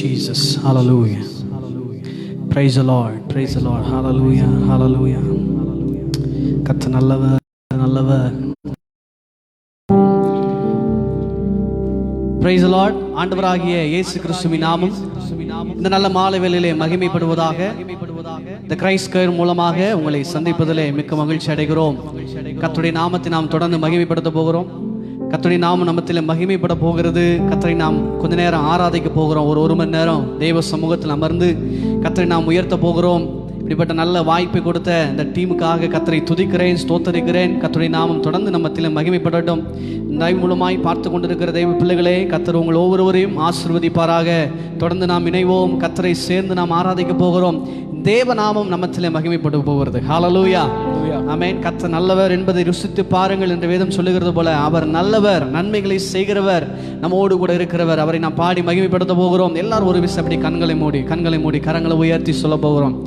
Jesus. Hallelujah. Praise the Lord. Praise the Lord. Hallelujah. Hallelujah. கர்த்தர் நல்லவர், நல்லவர். Praise the Lord. ஆண்டவராகிய இயேசு கிறிஸ்துவின் நாமம் இந்த நல்ல மாலை வேளையிலே மகிமைப்படுவதாக. இந்த கிரைஸ்ட் கேர் மூலமாக உங்களை சந்திப்பதிலே மிக்க மகிழ்ச்சி அடைகிறோம். கர்த்தருடைய நாமத்தை நாம் தொடர்ந்து மகிமைப்படுத்த போகிறோம். கர்த்தருடைய நாமம் நம்மத்தில் மகிமைப்பட போகிறது. கர்த்தரை நாம் கொஞ்ச நேரம் ஆராதிக்க போகிறோம். ஒரு மணி நேரம் தேவ சமூகத்தில் அமர்ந்து கர்த்தரை நாம் உயர்த்த போகிறோம். இப்படிப்பட்ட நல்ல வாய்ப்பை கொடுத்த இந்த டீமுக்காக கர்த்தரை துதிக்கிறேன், ஸ்தோத்தரிக்கிறேன். கர்த்தருடைய நாமம் தொடர்ந்து நம்மத்தில் மகிமைப்படட்டும். லைவ் மூலமாய் பார்த்து கொண்டிருக்கிற தெய்வ பிள்ளைகளே, கர்த்தர் உங்கள் ஒவ்வொருவரையும் ஆசீர்வதிப்பாராக. தொடர்ந்து நாம் இணைவோம். கர்த்தரை சேர்ந்து நாம் ஆராதிக்க போகிறோம். தேவ நாமம் நம்மத்திலே மகிமைப்பட போகிறது. ஹல்லேலூயா, ஆமென். கர்த்தர் நல்லவர் என்பதை ருசித்து பாருங்கள் என்று வேதம் சொல்லுகிறது போல அவர் நல்லவர், நன்மைகளை செய்கிறவர், நம்மோடு கூட இருக்கிறவர். அவரை நாம் பாடி மகிமைப்படுத்த போகிறோம். எல்லாரும் ஒரு விஷயம் அப்படி கண்களை மூடி கரங்களை உயர்த்தி சொல்ல போகிறோம்.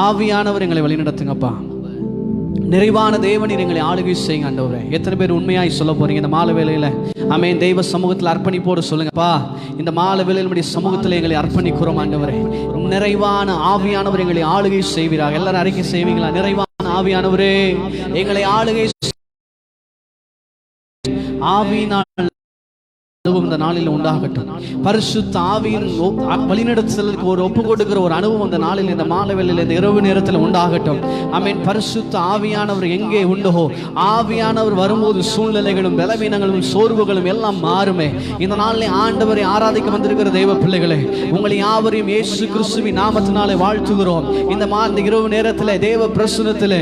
ஆவியானவர் எங்களை வழிநடத்துங்கப்பா. நிறைவான தேவனீர் எங்களை ஆளுகை செய்யுங்க ஆண்டவரே. எத்தனை பேர் உண்மையாய் சொல்ல போறீங்க இந்த மாலை வேளையில? ஆமென். தெய்வ சமூகத்தில் அர்ப்பணிப்போடு சொல்லுங்கப்பா. இந்த மாலை வேளையில் நம்முடைய சமூகத்தில் எங்களை அர்ப்பணிக்கிறோம் ஆண்டவரே. நிறைவான ஆவியானவர் எங்களை ஆளுகை செய்வீராக. எல்லாரும் அறிக்கை செய்வீங்களா? நிறைவான ஆவியானவரே எங்களை ஆளுகை ஆவியினால் அனுபவம் இந்த நாளில் உண்டாகட்டும். பரிசுத்த ஆவியின் வழிநடத்துதலுக்கு ஒரு ஒப்பு கொடுக்கிற ஒரு அனுபவம் இந்த நாளில், இந்த மாலை வேளையில், இந்த இரவு நேரத்தில் உண்டாகட்டும். ஆமென். பரிசுத்த ஆவியானவர் எங்கே உண்டோ, ஆவியானவர் வரும்போது சூழ்நிலைகளும் பலவீனங்களும் சோர்வுகளும் எல்லாம் மாறுமே. இந்த நாளில் ஆண்டவரை ஆராதிக்க வந்திருக்கிற தெய்வ பிள்ளைகளே, உங்களை யாவரையும் இயேசு கிறிஸ்துவின் நாமத்தினாலே வாழ்த்துகிறோம். இந்த இரவு நேரத்தில் தேவ பிரசன்னத்தில்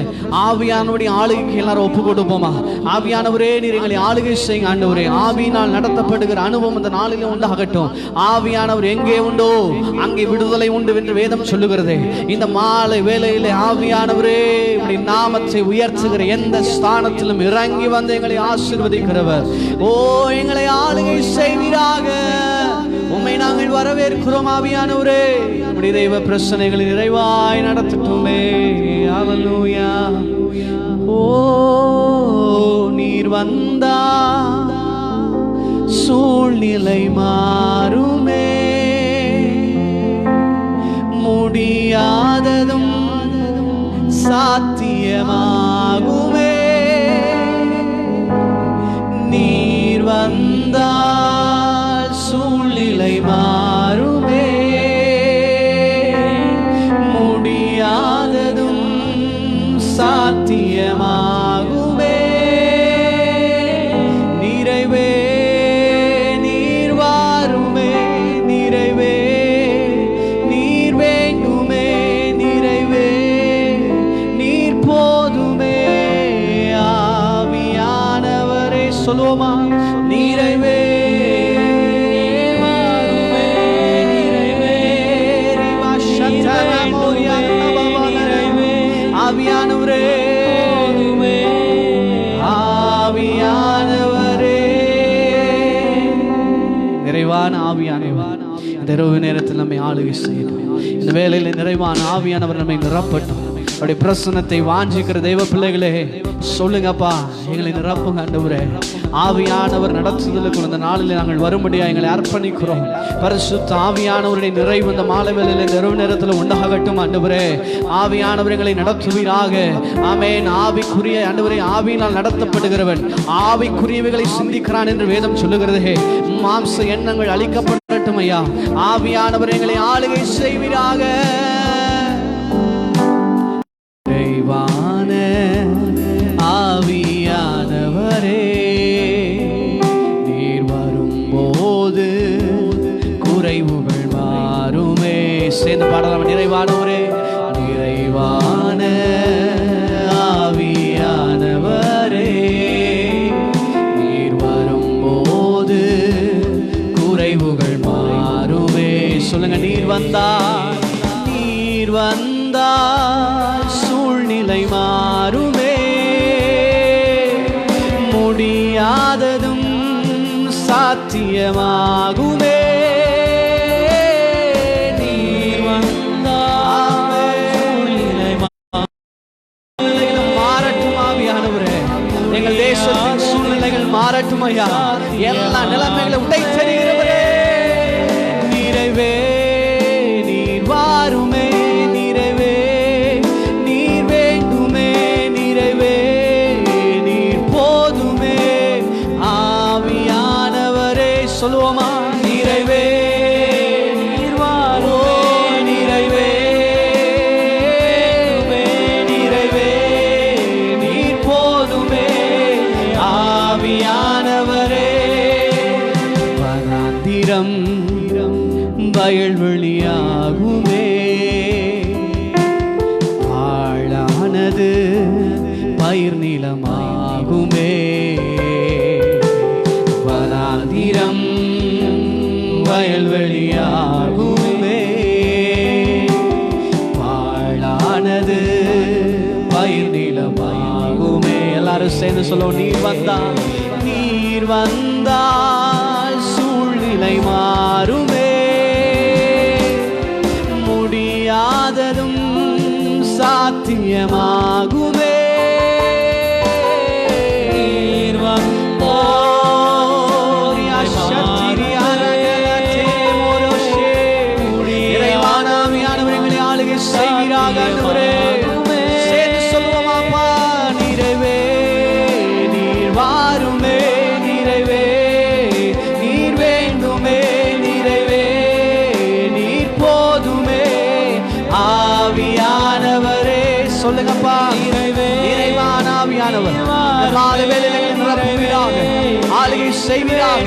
ஆவியானவருடைய ஆளுகைக்கு எல்லாரும் ஒப்பு கொடுப்போமா? ஆவியானவரே நீர் எங்களை ஆளுகை செய்யுங்க ஆண்டவரே. ஆவியினால் நடத்தப்பட்டு அனுபவம் இந்த நாளில் உண்டாகட்டும். ஆவியானவர் எங்கே உண்டோ அங்கே விடுதலை உண்டு என்று வேதம் சொல்லுகிறது. இந்த மாலை வேளையிலே ஆவியானவரே உம்முடைய நாமத்தை உயர்த்துகிற எந்த ஸ்தானத்திலும் இறங்கி வந்து எங்களை ஆசீர்வதிக்கிறவர். ஓ, எங்களை ஆளுகை செய்வீராக. உம்மை நாங்கள் வரவேற்கிறோம் ஆவியானவரே. உம்முடைய தெய்வ பிரச்சனைகளை நிறைவாய் நடத்தட்டுமே. ஹல்லேலூயா. ஓ, நீர் வந்தா சூழ்நிலை மாறுமே, முடியாததும் சாத்தியமாகுமே. நீர் வந்தால் சூழ்நிலை மாறுமே, முடியாததும் சாத்தியமாகுமே. நிறைவே சொல்லுவோமா? நிறைவே ஆவியானவரே, ஆவியானவரே, நிறைவான ஆவியானவர் இந்த இரவு நேரத்தில் நம்மை ஆளுகை செய்யணும். இந்த வேளையில் நிறைவான ஆவியானவர் நம்மை நிரப்பட்டும். அவருடைய பிரசன்னத்தை வாஞ்சிக்கிற தெய்வ பிள்ளைகளே சொல்லுங்கப்பா, எங்களை நிரப்புங்க ஆண்டவரே. ஆவியானவர் நடத்துதலுக்கு இந்த நாளில் நாங்கள் வரும்படியா எங்களை அர்ப்பணிக்கிறோம். பரிசுத்த ஆவியானவருடைய நிறைவு இந்த மாலை வேளையில் இந்த இரவு நேரத்தில் உண்டாகட்டும் ஆண்டவரே. ஆவியானவர் எங்களை நடத்துவீராக. ஆமென். ஆவிக்குரிய ஆண்டவரே, ஆவியினால் நடத்தப்படுகிறவன் ஆவிக்குரியவைகளை சிந்திக்கிறான் என்று வேதம் சொல்லுகிறதே. மாம்ச எண்ணங்கள் அழிக்கப்படட்டும் ஐயா. ஆவியானவர் எங்களை ஆளுகை செய்வீராக. தெய்வான ஆவியானவரே நீர் வரும்போது குறைவுகள் மாறுமே. சேர்ந்து பாடலாம். நிறைவானவரே, நிறைவான ஆவியானவரே நீர் வரும்போது குறைவுகள் மாறுமே. சொல்லுங்க. நீர் வந்தால் சூழ்நிலை மாறுமே, முடியாததும் சாத்தியமாகுமே. நீர் வந்தால் சூழ்நிலை மாறட்டும் ஆவியானவரே. எங்கள் தேசத்தின் சூழ்நிலைகள் மாறட்டும் ஐயா. எல்லா நிலைமைகளை உடைத்தெறிகிறவரே. நிறைவே சொல்லுவோமா? நிறைவே நீர் வாருமே, நிறைவே நிறைவே நீர் போதுமே, ஆவியானவரே. வனாந்திரம் வயல்வெளியாகுமே, ஆழானது பயிர் நிலமாகுமே. வனாந்திரம் வயல்வெளியாகுமே, ஆழானது பயிர் நிலமாகுமே. எல்லாரும் சேர்ந்து சொல்லுவோம். நீர் வந்தால் சூழ்நிலை மாறுமே, முடியாததும் சாத்தியமாகுமே. நீர் இறைவானாவியானவர்களை ஆளுகை செய்கிறாக. சேர்ந்து சொல்லுவோமாப்பா. நிறைவே நீர் வாருமே, நிறைவே நீர் வேண்டுமே, நிறைவே நீர் போதுமே, ஆவியானவரே. சொல்லுங்கப்பா. இறைவானாவியானவர் காலை வேளையிலே நிரப்புவீராக, ஆளுகை செய்வீராக.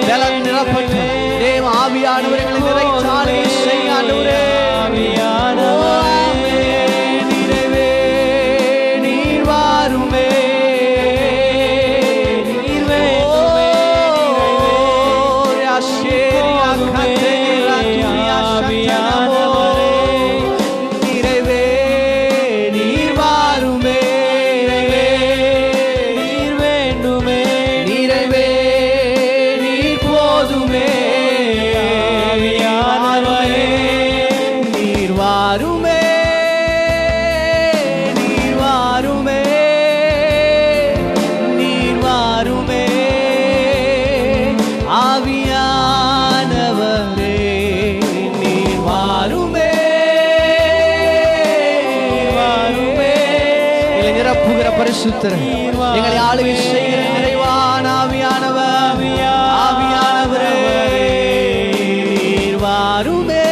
பலன் நிரப்பட்டு தேவ ஆவியானவர்களை நிறைத்து ஆளுகை செய்ய ஆண்டவரே. நிறைவே நீர் வாருமே, நீர் வேண்டுமே, நிறைவே நீர் வாருமே, நீர் வேண்டுமே, நிறைவே நீர் போதுமே, ஆவியானவரே. நீர் வாருமே, நீர் வாருமே, நீர் வாருமே, ஆவியானவரே. நீர் வாருமே, வாருமே. எங்களை நிரப்புகிற பரிசுத்தர், எங்களை ஆளுகை செய்கிற நிறைவான ஆவியானவர், ஆவியானவரே. நீர் வாருமே,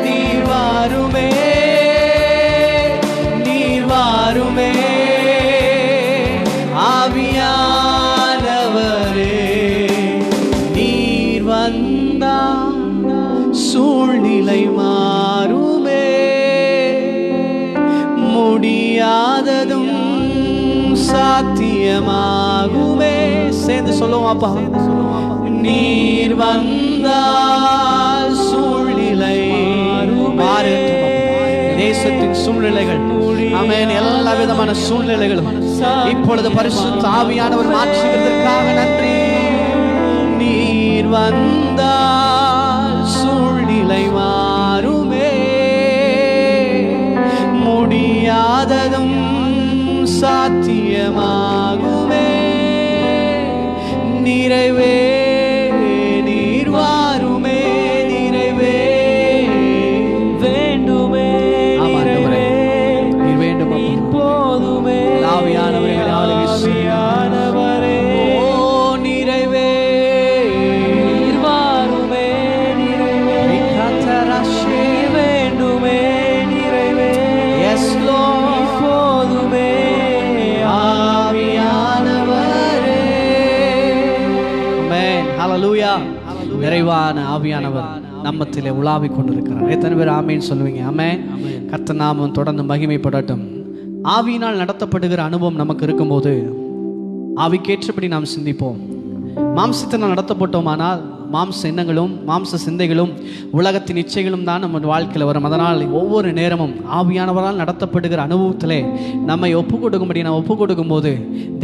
நீர் வாருமே, நீர் வாருமே, ஆவியானவரே. நீர் வந்தால் சூழ்நிலை மாறுமே, முடியாததும் சாத்தியமாகுமே. சேர்ந்து சொல்லுவோம் அப்பா. நீர் வந்தால் சூழ்நிலை மாறும். தேசத்தின் சூழ்நிலைகள், ஆமென், எல்லா விதமான சூழ்நிலைகளும் இப்பொழுது பரிசுத்த ஆவியானவர் மாற்றுவதற்காக நன்றி. நீர் வந்தால் சூழ்நிலை மாறுமே, முடியாததும் சாத்தியமாகுமே, நிறைவே நீர் வாருமே, நிறைவே வேண்டுமே, நிறைவே நீர் வேண்டும், போதுமே, ஆவியானவர்களை ஆளுகை செய்யானவரே. ஓ நிறைவே நீர் வாருமே, நிறைவே வேண்டுமே, நிறைவே. எஸ் லார்ட், போதுமே, ஆவியானவரே. ஆமென், ஹல்லேலூயா. நிறைவான ஆவியானவர் நம்மத்திலே உலாவிக் கொண்டிருக்கிறார். எத்தனை பேர் ஆமேன் சொல்லுவீங்க? ஆமென். கர்த்தர் நாமம் தொடர்ந்து மகிமைப்படட்டும். ஆவியினால் நடத்தப்படுகிற அனுபவம் நமக்கு இருக்கும்போது ஆவிக்கேற்றபடி நாம் சிந்திப்போம். மாம்சத்தினால் நடத்தப்பட்டோமானால் மாம்ச எண்ணங்களும் மாம்ச சிந்தைகளும் உலகத்தின் இச்சைகளும் தான் நம்ம வாழ்க்கையில் வரும். அதனால் ஒவ்வொரு நேரமும் ஆவியானவரால் நடத்தப்படுகிற அனுபவத்திலே நம்மை ஒப்புக் கொடுக்கும்படி நாம் ஒப்புக் கொடுக்கும் போது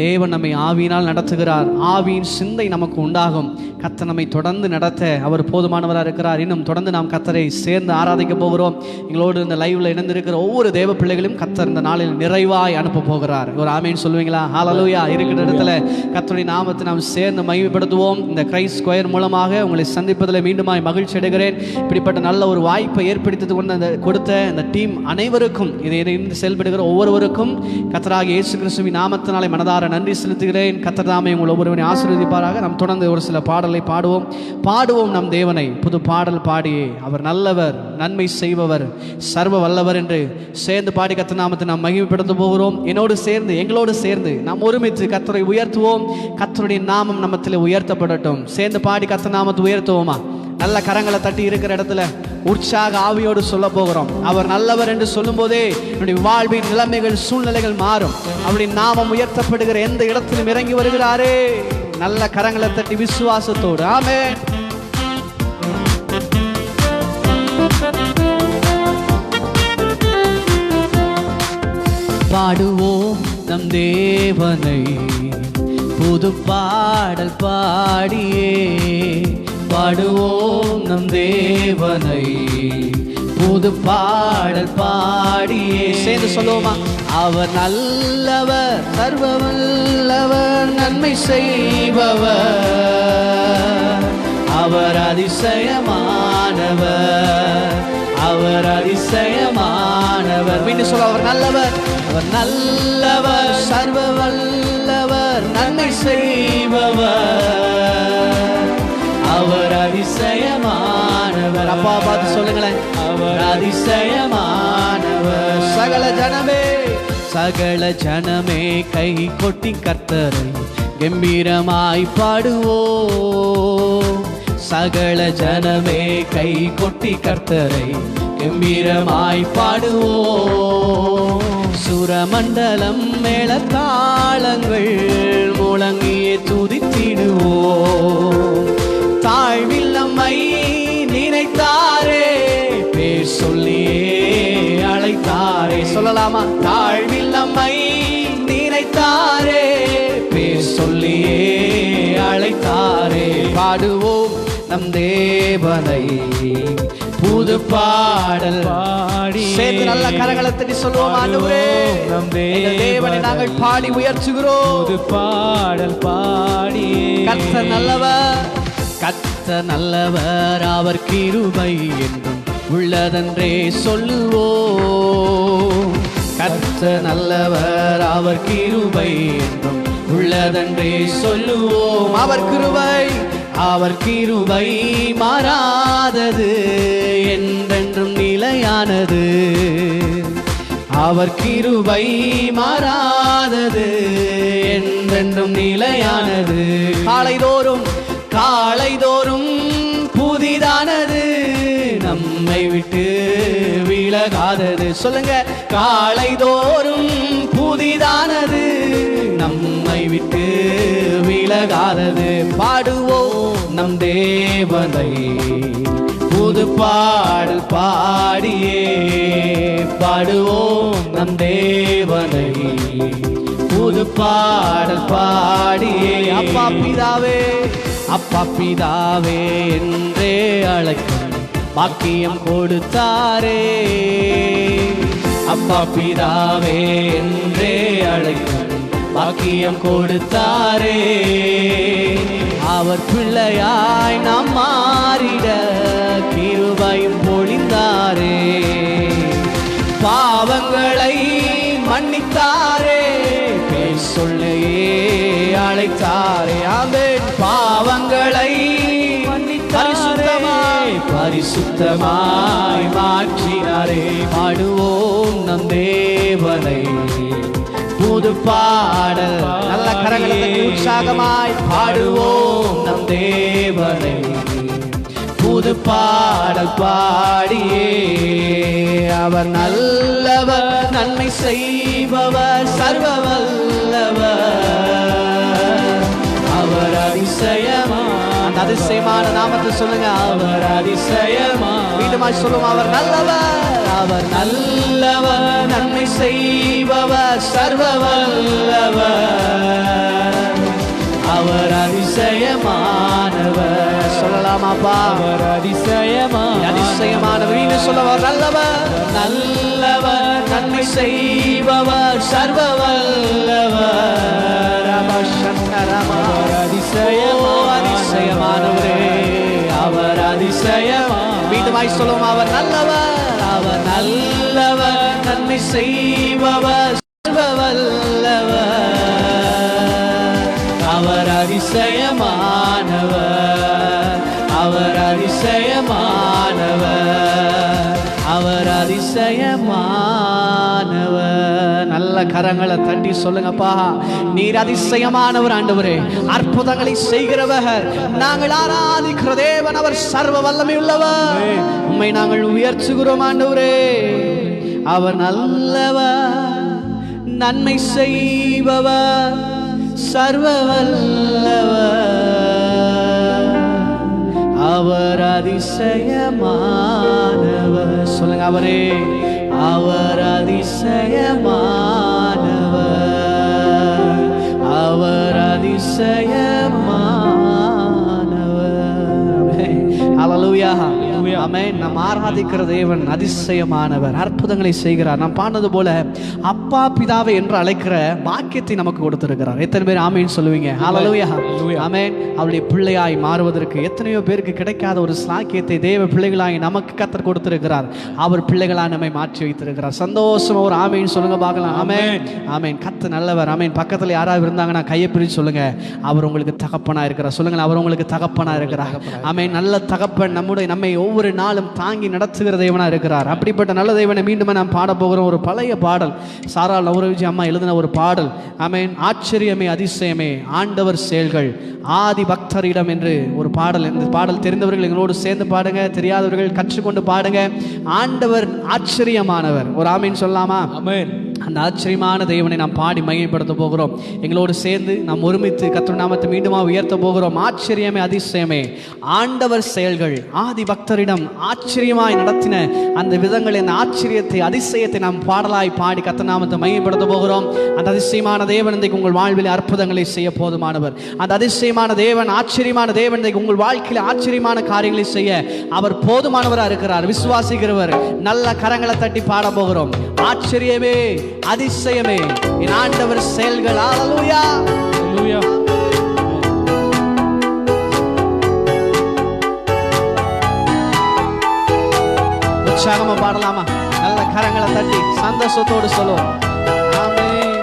தேவன் நம்மை ஆவியினால் நடத்துகிறார். ஆவியின் சிந்தை நமக்கு உண்டாகும். கர்த்தர் நம்மை தொடர்ந்து நடத்த அவர் போதுமானவராக இருக்கிறார். இன்னும் தொடர்ந்து நாம் கர்த்தரை சேர்ந்து ஆராதிக்க போகிறோம். எங்களோடு இந்த லைவ்ல இணைந்திருக்கிற ஒவ்வொரு தேவ பிள்ளைகளையும் கர்த்தர் இந்த நாளில் நிறைவாய் அனுப்ப போகிறார். ஒரு ஆமேன் சொல்லுவீங்களா? ஹல்லேலூயா. இருக்கிற இடத்துல கர்த்தருடைய நாமத்தை நாம் சேர்ந்து மகிமைப்படுத்துவோம். இந்த கிரைஸ்ட் ஸ்கொயர் மூலமாக உங்களை சந்திப்பதில் மீண்டுமாய் மகிழ்ச்சி அடைகிறேன். இப்படிப்பட்ட நல்ல ஒரு வாய்ப்பை ஏற்படுத்தி கொடுத்த அந்த டீம் அனைவருக்கும், இதை இருந்து செயல்படுகிற ஒவ்வொருவருக்கும் கர்த்தராகிய இயேசு கிறிஸ்துவின் நாமத்தினாலே மனதார நன்றி செலுத்துகிறேன். கர்த்தர் தாமே உங்கள் ஒவ்வொருவரை ஆசீர்வதிப்பாராக. நாம் தொடர்ந்து ஒரு சில பாடலை பாடுவோம் நம் தேவனை. புது பாடல் பாடியே அவர் நல்லவர், நன்மை செய்பவர், சர்வ வல்லவர் என்று சேர்ந்து பாடி கர்த்தர் நாமத்தை நாம் மகிமைப்படுத்த போகிறோம். எங்களோடு சேர்ந்து நாம் ஒருமித்து கர்த்தரை உயர்த்துவோம். கர்த்தருடைய நாமம் நம்மத்திலே உயர்த்தப்படட்டும். சேர்ந்து பாடி கர்த்தர் நாமத்தை உயர்த்துவோமா? நல்ல கரங்களை தட்டி இருக்கிற இடத்துல உற்சாக ஆவியோடு சொல்ல போகிறோம். அவர் நல்லவர் என்று சொல்லும் போதே என்னுடைய வாழ்வின் நிலைமைகள், சூழ்நிலைகள் மாறும். அவருடைய நாமம் உயர்த்தப்படுகிற எந்த இடத்திலும் இறங்கி வருகிறாரே. நல்ல கரங்களை தட்டி விசுவாசத்தோடு ஆமென். பாடுவோம் நம் தேவனை புது பாடல் பாடியே. பாடுவோம் நம் தேவனை புது பாடல் பாடியே. சேர்ந்து சொல்லுவோமா? அவர் நல்லவர், சர்வ வல்லவர், நன்மை செய்பவர், அவர் அதிசயமானவர், அவர் அதிசயமானவர். மீண்டும் சொல்ல, அவர் நல்லவர், அவர் நல்லவர், சர்வ வல்லவர், நன்மை செய்பவர், அவர் அதிசயமானவர். அப்பா பார்த்து சொல்லுங்களேன், அவர் அதிசயமானவர். சகல ஜனமே கை கொட்டி கர்த்தரை கம்பீரமாய் பாடுவோம். சகல ஜனமே கை கொட்டி கர்த்தரை கம்பீரமாய் பாடுவோம். சுரமண்டலம் மேளதாளங்கள் முழங்கியே துதித்திடுவோம். தாழ்வில் நம்மை நினைத்தாரே, பேர் சொல்லியே அழைத்தாரே. சொல்லலாமா? தாழ்வில் நம்மை நினைத்தாரே, பேர் சொல்லியே அழைத்தாரே. பாடுவோம் நம் தேவனை புது பாடல் பாடி. சேர்ந்து நல்ல கரங்களை தட்டி சொல்லுவோம், ஆண்டவரே நம் தேவனை நாங்கள் பாடி உயர்த்துகிறோம். புது பாடல் பாடி. கர்த்தர் நல்லவர், கர்த்தர் நல்லவர், அவர் கிருபை என்றும் உள்ளதென்றே சொல்லுவோம். கர்த்தர் நல்லவர், அவர் கிருபை என்றும் உள்ளதென்றே சொல்லுவோம். அவர் கிருபை மாறாதது, என்றென்றும் நிலையானது. அவர் கிருபை மாறாதது, என்றென்றும் நிலையானது. காலைதோறும் புதிதானது, நம்மை விட்டு விலகாதது. சொல்லுங்க, காலைதோறும் புதிதானது, நம்மை விட்டு விலகாதது. பாடுவோம் நம் தேவனை புது பாடல் பாடியே. பாடுவோம் நம் தேவனை புது பாடல் பாடியே. அப்பா பிதாவே என்றே அழைக்கும் பாக்கியம் கொடுத்தாரே. அப்பா பிதாவே என்றே அழைக்கும் பாக்கியம் கொடுத்தாரே. அவர் பிள்ளையாய் நாம் மாறிட கிருபையும் பொழிந்தாரே. பாவங்களை மன்னித்தாரே, பேர் சொல்லையே அழைத்தாரே. ஆமென். பாவங்களை பரிசுத்தமாய் மாற்றினாரே. பாடுவோம் நம் தேவனை புது பாடல். நல்ல கரங்களை உற்சாகமாய் பாடுவோம் நம் தேவனை புது பாடல் பாடியே. அவர் நல்லவர், நன்மை செய்பவர், சர்வ வல்லவர், அவர் அதிசயமான நாமத்தை சொல்லுங்க. அவர் மீண்டுமாய் சொல்லுவோம். அவர் நல்லவர், நன்மை செய்பவர், சர்வ வல்லவர், அவர் அதிசயமானவர். சொல்லலாமாப்பா? அவர் அதிசயமானவர். நீங்க சொல்லவர் நல்லவர், நன்மை செய்பவர், சர்வ வல்லவர், அதிசயமானவரே. அதிசயமா. மீண்டுமாய் சொல்லுவோம், அவர் நல்லவர், அவர் நல்லவர், நன்மை செய்பவர், வல்லவர், அவர் அதிசயமானவர், அவர் அதிசயமானவர், அவர் அதிசயமானவர். நல்ல கரங்களை தட்டி சொல்லுங்கப்பா, நீர் அதிசயமானவர் ஆண்டவரே, அற்புதங்களை செய்கிறவர், நாங்கள் ஆராதிக்கிற தேவன், அவர் சர்வ வல்லமை உள்ளவர். உம்மை நாங்கள் உயர்த்துகிறோம் ஆண்டவரே. அவர் நல்லவர், நன்மை செய்பவர், சர்வ வல்லவர், அவர் அதிசயமானவர். சொல்லுங்க, அவரே, அவர் அதிசயமானவர், அவர் அதிசயமானவர். ஹல்லேலூயா, ஆமென். நாம் ஆராதிக்கிற தேவன் அதிசயமானவர், அற்புதங்களை செய்கிறார். நாம் பாடுனது போல அப்பா பிதாவை என்று அழைக்கிற பாக்கியத்தை நமக்கு கொடுத்திருக்கிறார். எத்தனை பேர் ஆமென் சொல்லுவீங்க? ஹல்லேலூயா, ஆமென். அவருடைய பிள்ளையாய் மாறுவதற்கு எத்தனையோ பேருக்கு கிடைக்காத ஒரு சாக்கியத்தை தேவ பிள்ளைகளாய் நமக்கு கர்த்தர் கொடுத்திருக்கிறார். அவர் பிள்ளைகளாய் நம்மை மாற்றி வைத்திருக்கிறார். சந்தோஷமா ஒரு ஆமென் சொல்லுங்க பார்க்கலாம். ஆமென், ஆமென். கர்த்தர் நல்லவர். ஆமென். பக்கத்துல யாராவது இருந்தாங்கன்னா கையை பிரிச்சு சொல்லுங்க, அவர் உங்களுக்கு தகப்பனா இருக்கிறார். சொல்லுங்க, அவர் உங்களுக்கு தகப்பனா இருக்கிறார். ஆமென். நல்ல தகப்பன் நம்மை ஒவ்வொரு நாளும் தாங்கி நடத்துகிற தேவனா இருக்கிறார். அப்படிப்பட்ட நல்ல தேவனை மீண்டும் நாம் பாட போகிறோம். ஒரு பழைய பாடல், சாரா நவரோஜி அம்மா எழுதின ஒரு பாடல். ஆமென். ஆச்சரியமே அதிசயமே ஆண்டவர் செயல்கள் ஆதி பக்தரிடம் என்று ஒரு பாடல். இந்த பாடல் தெரிந்தவர்கள் எங்களோடு சேர்ந்து பாடுங்க, தெரியாதவர்கள் கற்றுக்கொண்டு பாடுங்க. ஆண்டவர் ஆச்சரியமானவர். ஒரு ஆமீன் சொல்லலாமா? ஆமென். அந்த ஆச்சரியமான தேவனை நாம் பாடி மகிமைப்படுத்த போகிறோம். எங்களோடு சேர்ந்து நாம் ஒருமித்து கர்த்தருடைய நாமத்தை மீண்டுமா உயர்த்த போகிறோம். ஆச்சரியமே அதிசயமே ஆண்டவர் செயல்கள் ஆதி பக்தரிடம் ஆச்சரியமாய் நடத்தின அந்த விதங்களை, அந்த ஆச்சரியத்தை, அதிசயத்தை நாம் பாடலாய் பாடி கர்த்தருடைய நாமத்தை மகிமைப்படுத்த போகிறோம். அந்த அதிசயமான தேவன் இன்றைக்கு உங்கள் வாழ்வில் அற்புதங்களை செய்ய போதுமானவர். அந்த அதிசயமான தேவன், ஆச்சரியமான தேவன் இன்றைக்கு உங்கள் வாழ்க்கையில் ஆச்சரியமான காரியங்களை செய்ய அவர் போதுமானவராக இருக்கிறார். விசுவாசிக்கிறவர் நல்ல கரங்களை தட்டி பாட போகிறோம். ஆச்சரியமே அதிசயமே என் ஆண்டவர் செயல்கள். ஹல்லேலூயா, ஹல்லேலூயா. உற்சாகமா பாடலாமா? நல்ல கரங்களை தட்டி சந்தோஷத்தோடு சொல்லுவோம். ஆமென்.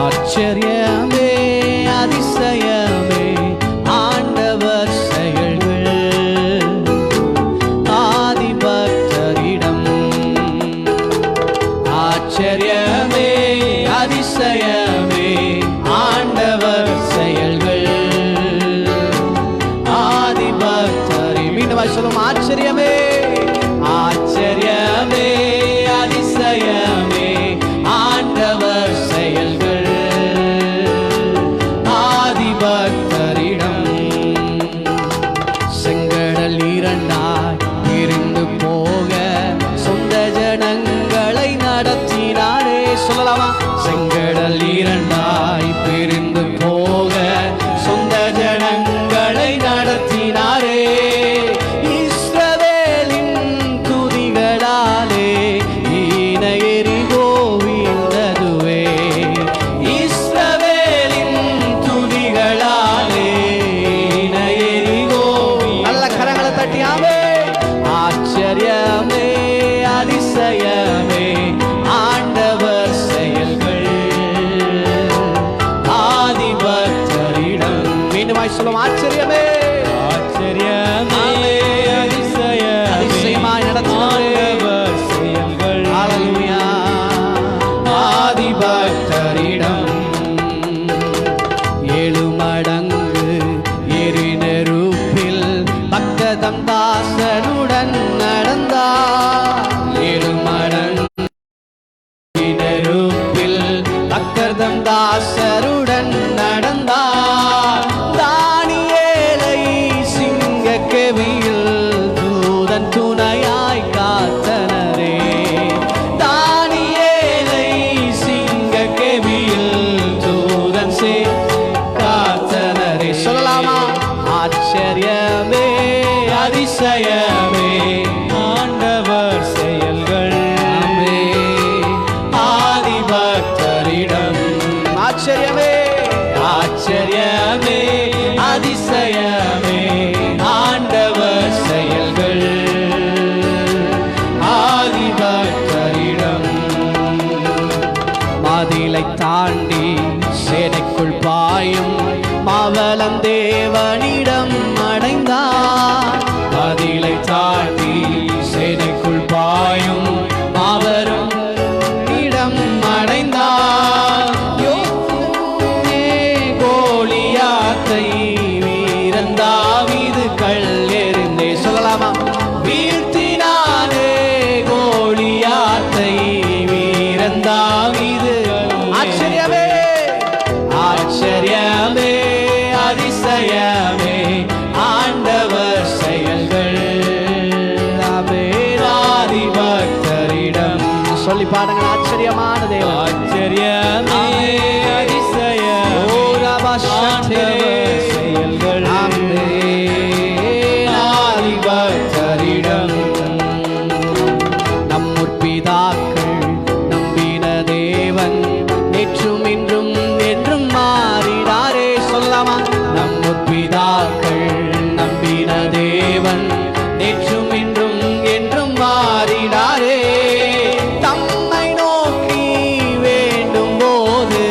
ஆச்சரியமே அதிசயமே ஆண்டவர் செயல்கள் ஆதி பக்தரிடம். ஆச்சரியமே அதிசயமே ஆண்டவர் செயல்கள் ஆதி பக்தரி. மீண்டும் சொல்லுவோம். ஆச்சரியமே ஆச்சரியமே அதிசயமே ஆண்டவர் செயல்கள் ஆதி பக்தரிடம். செங்கடல் இரண்டாய் பிரிந்து போக சொந்த ஜனங்களை நடத்தினாரே. சொல்லலாமா? செங்கடல் இரண்டாய் பிரிந்து போக சொந்த ஜனங்களை நடத்தினாரே. இஸ்ரவேலின் துதிகளாலே ஈன எரிகோ வீழ்ந்ததுவே. இஸ்ரவேலின் துதிகளாலே ஈன எரிகோ. நல்ல கரங்களை தட்டியாமே. ஆச்சரியமே அதிசயமே ஆண்டவர் செயல்கள் ஆதி பக்தரிடம். மீண்டுமாய் சொல்லும். ஆச்சரியமே ஆச்சரியமே அதிசயமாய் நடத்துவர் செயல்கள். ஹல்லேலூயா. ஆதி பக்தரிடம் 7 மடங்கு எரி நெருப்பில் பக்ததம் தாசனுடன் நடந்தார். 7 மடங்கு நெருப்பில் பக்ததம் தாசருடன் நடந்தார். தானியேலை சிங்கக்கெபியில் தூதன் துணையாய் காத்தனரே. தானியேலை சிங்கக்கெபியில் தூதன் காத்தனரே. சொல்லலாமா? ஆச்சரியமே அதிசயமே ஆண்டவர் செயல்கள் ஆதி பக்தரிடம். ஆச்சரியமே ஆச்சரியமே அதிசயமே ஆண்டவர் செயல்கள் அடைந்தார். பதிலை தாண்டி சேனைக்குள் பாயும் மாபெரும் இடம் அடைந்தார். கோலியாத்தை வீரன் தாவீது கல் எறிந்தே சொல்லலாமா வீழ்த்தினானே. கோலியாத்தை வீரன் தாவீது. ஆச்சரியமே ஆச்சரியமே அதிசயமே ஆண்டவர் செயல்கள். ஆதி பக்தரிடம் சொல்லி பாடுங்க. ஆச்சரியமான தேவன். ஆச்சரியமே அதிசயம் செயல்கள். ஆதி பக்தரிடம் நம் முற்பிதாக்கள் நம்பின தேவன் நேற்றும் இன்றும் என்றும் மாறிடாரே. சொல்லலாமா நம் முற்பிதாக்கள் நம்பின தேவன் நேற்றும் இன்றும் என்றும் மாறிடாரே. தம்மை நோக்கி வேண்டும் போது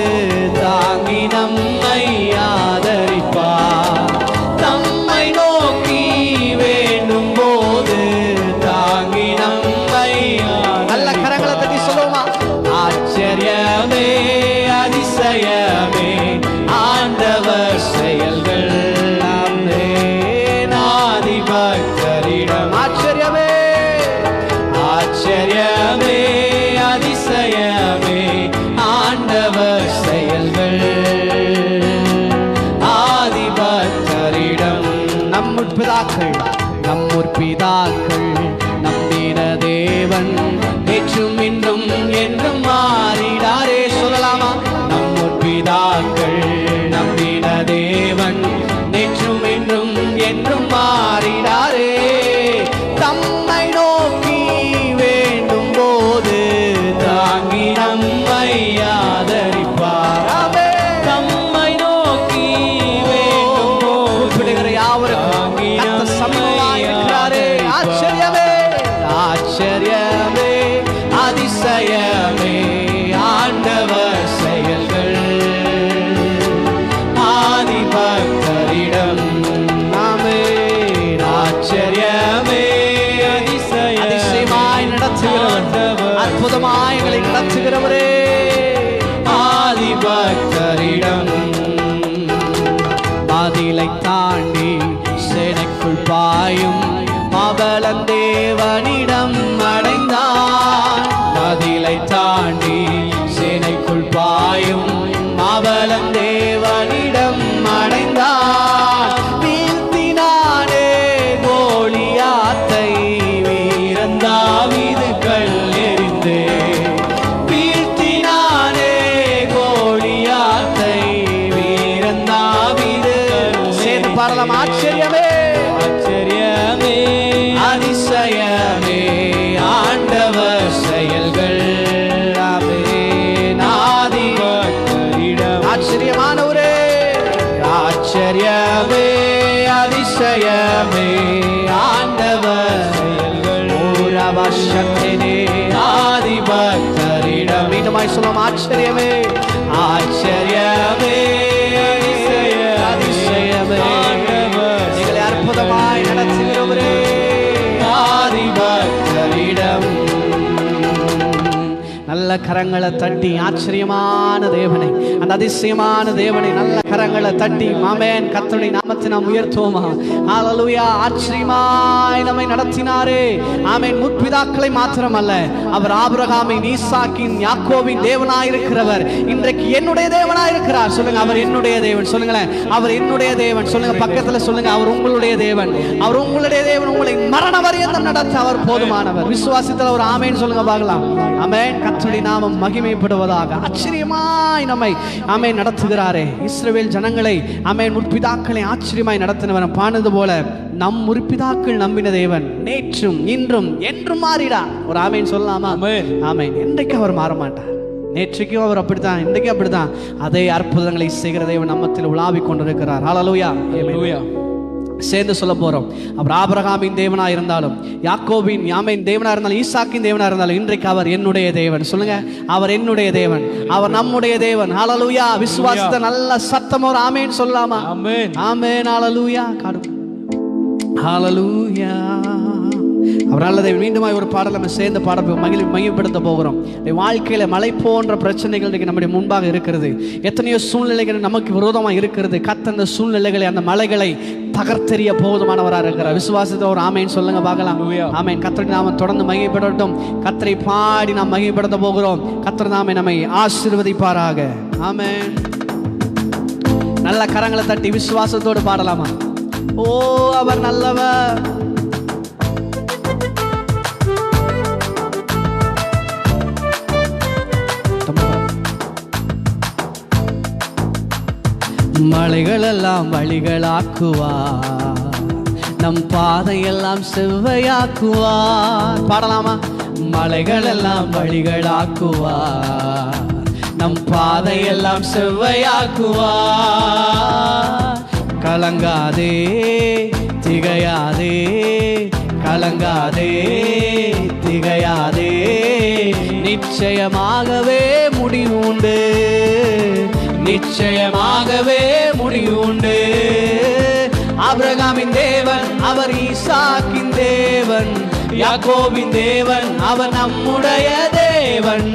தாங்கி நம்மை ஆதரிப்பார். தம்மை நோக்கி வேண்டும் போது தாங்கி நம்மை. நல்ல கரங்களை தட்டி சொல்லுவோமா. ஆச்சரியமே அதிசயமே ஆண்டவர் செயல்கள். ஆதி பக்தரிடம் ஆச்சரியமே ஆச்சரியமே அதிசயமே ஆண்டவர் செயல்கள். ஆதி பக்தரிடம் நம் முற்பிதாக்கள் நம்பின தேவன் நேற்றும் இன்றும் என்றும் மாறிடாரே. சொல்லலாமா நம் முற்பிதாக்கள் நம்பின தேவன் நேற்றும் இன்றும் என்றும் மாறிடாரே. தம்மை நோக்கி வேண்டும் போது தாங்கி நம்மை ஆதரிப்பார். தம்மை நோக்கி வேண்டும் போது யாவரும் சமமாயிருக்கிறாரே. ஆச்சரியமே ஆச்சரியமே அதிசயமே ஆண்டவர் செயல்கள். ஆதி பக்தரிடம் ஆச்சரியமே அதிசயமாய் நடத்துகிறவர் அற்புதமாய் எங்களை நடத்துகிறவரே. ஆதி பக்தரிடம் பதிலை தாண்டி சேனைக்குள் பாயும் மாபெரும் தேவனிடம் அடைந்தார். பதிலை தாண்டி சேனைக்குள் பாயும் மாபெரும் தேவனிடம் அடைந்தார். வீழ்த்தினானே கோலியாத்தை வீரன் தாவீது கல் எறிந்து. வீழ்த்தினானே கோலியாத்தை வீரன் தாவீது. சேர்ந்து பாடலாம். ஆச்சரியமே ஆச்சரியமே அதிசயமே ஆண்டவர் செயல்கள். ஆதி பக்தரிடம் ஆச்சரியமானவரே ஆச்சரியமே அதிசயமே ஆண்டவர் செயல்கள். ஆதி பக்தரிடம் மீண்டுமாய் சொல்லும். ஆச்சரியமே ஆச்சரியமே அதிசயமே எங்களை அற்புதமாய் நடத்துகிறவரே. ஆதி பக்தரிடம் நல்ல கரங்களை தட்டி ஆச்சரியமான தேவனை அந்த அதிசயமான தேவனை நல்ல கரங்களை தட்டி ஆமென் கர்த்தருடைய நாமத்தை நாம் உயர்த்துவோமா. ஹல்லேலூயா. ஆச்சரியமாய் நம்மை நடத்தினாரே. ஆமென். முற்பிதாக்களை மாத்திரமல்ல, அவர் ஆபிரகாமின் ஈசாக்கின் யாக்கோபின் தேவனாயிருக்கிறவர் இன்றைக்கு என்னுடைய தேவனாயிருக்கிறார். சொல்லுங்க அவர் என்னுடைய தேவன். சொல்லுங்களேன் அவர் என்னுடைய தேவன். சொல்லுங்க பக்கத்துல சொல்லுங்க அவர் உங்களுடைய தேவன். அவர் உங்களுடைய தேவன். உங்களை மரண பரியந்தம் நடத்த அவர் போதுமானவர். விசுவாசத்தில் ஒரு ஆமென் சொல்லுங்க பார்க்கலாம். ஆமென். கர்த்தருடைய நாமம் மகிமைப்படுவதாக. ஆச்சரியமாய் நம்மை ஆமென் நடத்துகிறாரே. இஸ்ரவேல் ஜனங்களை ஆமென் முற்பிதாக்களை ஆச்சரியமாய் நடத்தினவர் பாடுவது போல நம் முற்பிதாக்கள் நம்பின தேவன் நேற்றும் இன்றும் என்றும் மாறிடா. ஒரு ஆமென் சொல்லலாமா? ஆமென். இன்றைக்கு அவர் மாற மாட்டார். நேற்றுக்கும் அவர் அப்படித்தான், இன்றைக்கும் அப்படித்தான். அதே அற்புதங்களை செய்கிற தேவன் நம்மத்தில் உலாவிக் கொண்டிருக்கிறார். ஹல்லேலூயா. ஹல்லேலூயா. சேர்ந்து சொல்ல போறோம். அவர் ஆபிரகாமின் தேவனா இருந்தாலும், யாக்கோபின் யாமேன் தேவனா இருந்தாலும், ஈசாக்கின் தேவனா இருந்தாலும், இன்றைக்கு அவர் என்னுடைய தேவன். சொல்லுங்க அவர் என்னுடைய தேவன், அவர் நம்முடைய தேவன். ஹல்லேலூயா. விசுவாசத்தை நல்ல சத்தம் ஒரு ஆமென் சொல்லலாமா? ஆமென். ஆமென். ஹல்லேலூயா. ஹalleluya. அவர் நல்லதை மீண்டுமாய் ஒரு பாடல் நம்ம சேர்ந்து பாட மகிமைப்படுத்த போகிறோம். வாழ்க்கையில மலை போன்ற பிரச்சனைகள் இன்றைக்கு நம்முடைய முன்பாக இருக்கிறது. எத்தனையோ சூழ்நிலைகள் நமக்கு விரோதமாக இருக்கிறது. அந்த சூழ்நிலைகளை, அந்த மலைகளை தகர்த்தெறிய போதுமானவராக இருக்கிறார். விசுவாசத்தை ஒரு ஆமேன் சொல்லுங்க பார்க்கலாம். ஆமேன். கர்த்தருடைய நாமம் தொடர்ந்து மகிமைப்படட்டும். கர்த்தரை பாடி நாம் மகிமைப்படுத்த போகிறோம். கர்த்தர் நாமே நம்மை ஆசீர்வதிப்பாராக. ஆமேன். நல்ல கரங்களை தட்டி விசுவாசத்தோடு பாடலாமா? ஓ, அவர் நல்லவர். மலைகளெல்லாம் வழிகளாக்குவார், நம் பாதையெல்லாம் செவ்வையாக்குவார். பாடலாமா? மலைகளெல்லாம் வழிகளாக்குவார், நம் பாதையெல்லாம் செவ்வையாக்குவார். கலங்காதே திகையாதே, கலங்காதே திகையாதே, நிச்சயமாகவே முடிவுண்டு, நிச்சயமாகவே முடிவுண்டு. ஆபிரகாமின் தேவன் அவர் ஈசாக்கின் தேவன், யாக்கோபின் தேவன் அவர் நம்முடைய தேவன்.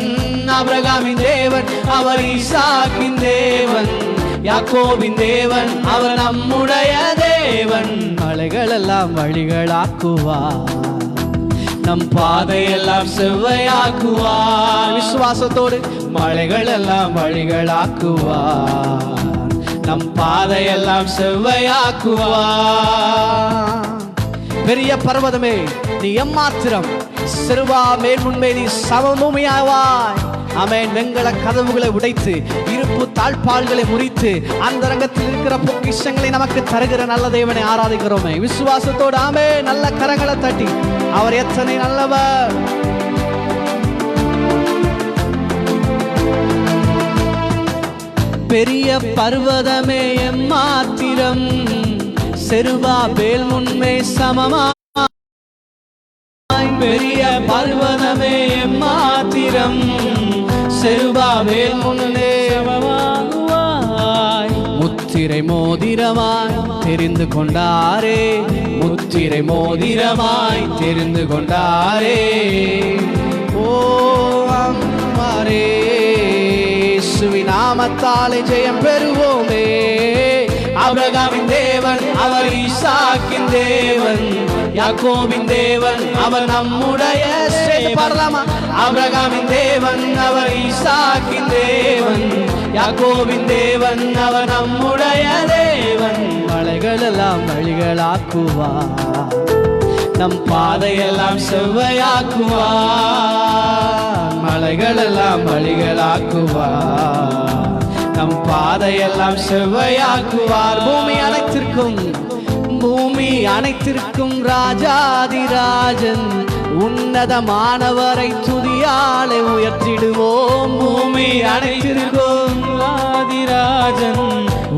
ஆபிரகாமின் தேவன் அவர் ஈசாக்கின் தேவன், யாக்கோபின் தேவன் அவர் நம்முடைய தேவன். மலைகளெல்லாம் வழிகளாக்குவார், நம் பாதையெல்லாம் செவ்வையாக்குவார். விசுவாசத்தோடு மலைகளெல்லாம் வழிகளாக்குவார், நம் பாதையெல்லாம் செவ்வையாக்குவார். பெரிய பர்வதமே நீ எம்மாத்திரம், சிறுவா மேல் முன்பே நீ சமபூமியாவாய். ஆமென். வெண்கல கதவுகளை உடைத்து, இருப்பு தாழ்பால்களை முறித்து, அந்த ரங்கத்தில் இருக்கிற பொக்கிஷங்களை நமக்கு தருகிற நல்ல தேவனை ஆராதிக்கிறோமே விசுவாசத்தோடு. ஆமே. நல்ல கரங்களை தட்டி அவர் எத்தனை நல்லவர். பெரிய பர்வதமே எம்மாத்திரம், செருபாபேல் முன்மே சமமா. பெரிய பர்வதமே எம்மாத்திரம், செருபாபேல் முன்னே சமமாகுவாய். முத்திரை மோதிரமாய் தெரிந்து கொண்டாரே, முத்திரை மோதிரமாய் தெரிந்து கொண்டாரே. ஓ அம்மாரே, நாமத்தாலே ஜெயம் பெறுவோமே. ஆபிரகாமின் தேவன் அவர் ஈசாக்கின் தேவன், யாக்கோபின் தேவன் அவர் நம்முடைய. பாடலாமா? ஆபிரகாமின் தேவன் அவர் ஈசாக்கின் தேவன், யாக்கோபின் தேவன் அவர் நம்முடைய தேவன். மலைகளெல்லாம் வழிகளாக்குவார், நம் பாதையெல்லாம் செவ்வையாக்குவார். மலைகளெல்லாம் வழிகளாக்குவார், நம் பாதையெல்லாம் செவ்வையாக்குவார். பூமி அனைத்திற்கும், பூமி அனைத்திற்கும் ராஜாதிராஜன், உன்னதமானவரை துதியாலே உயர்த்திடுவோம். பூமி அனைத்திற்கும் ராஜாதிராஜன்,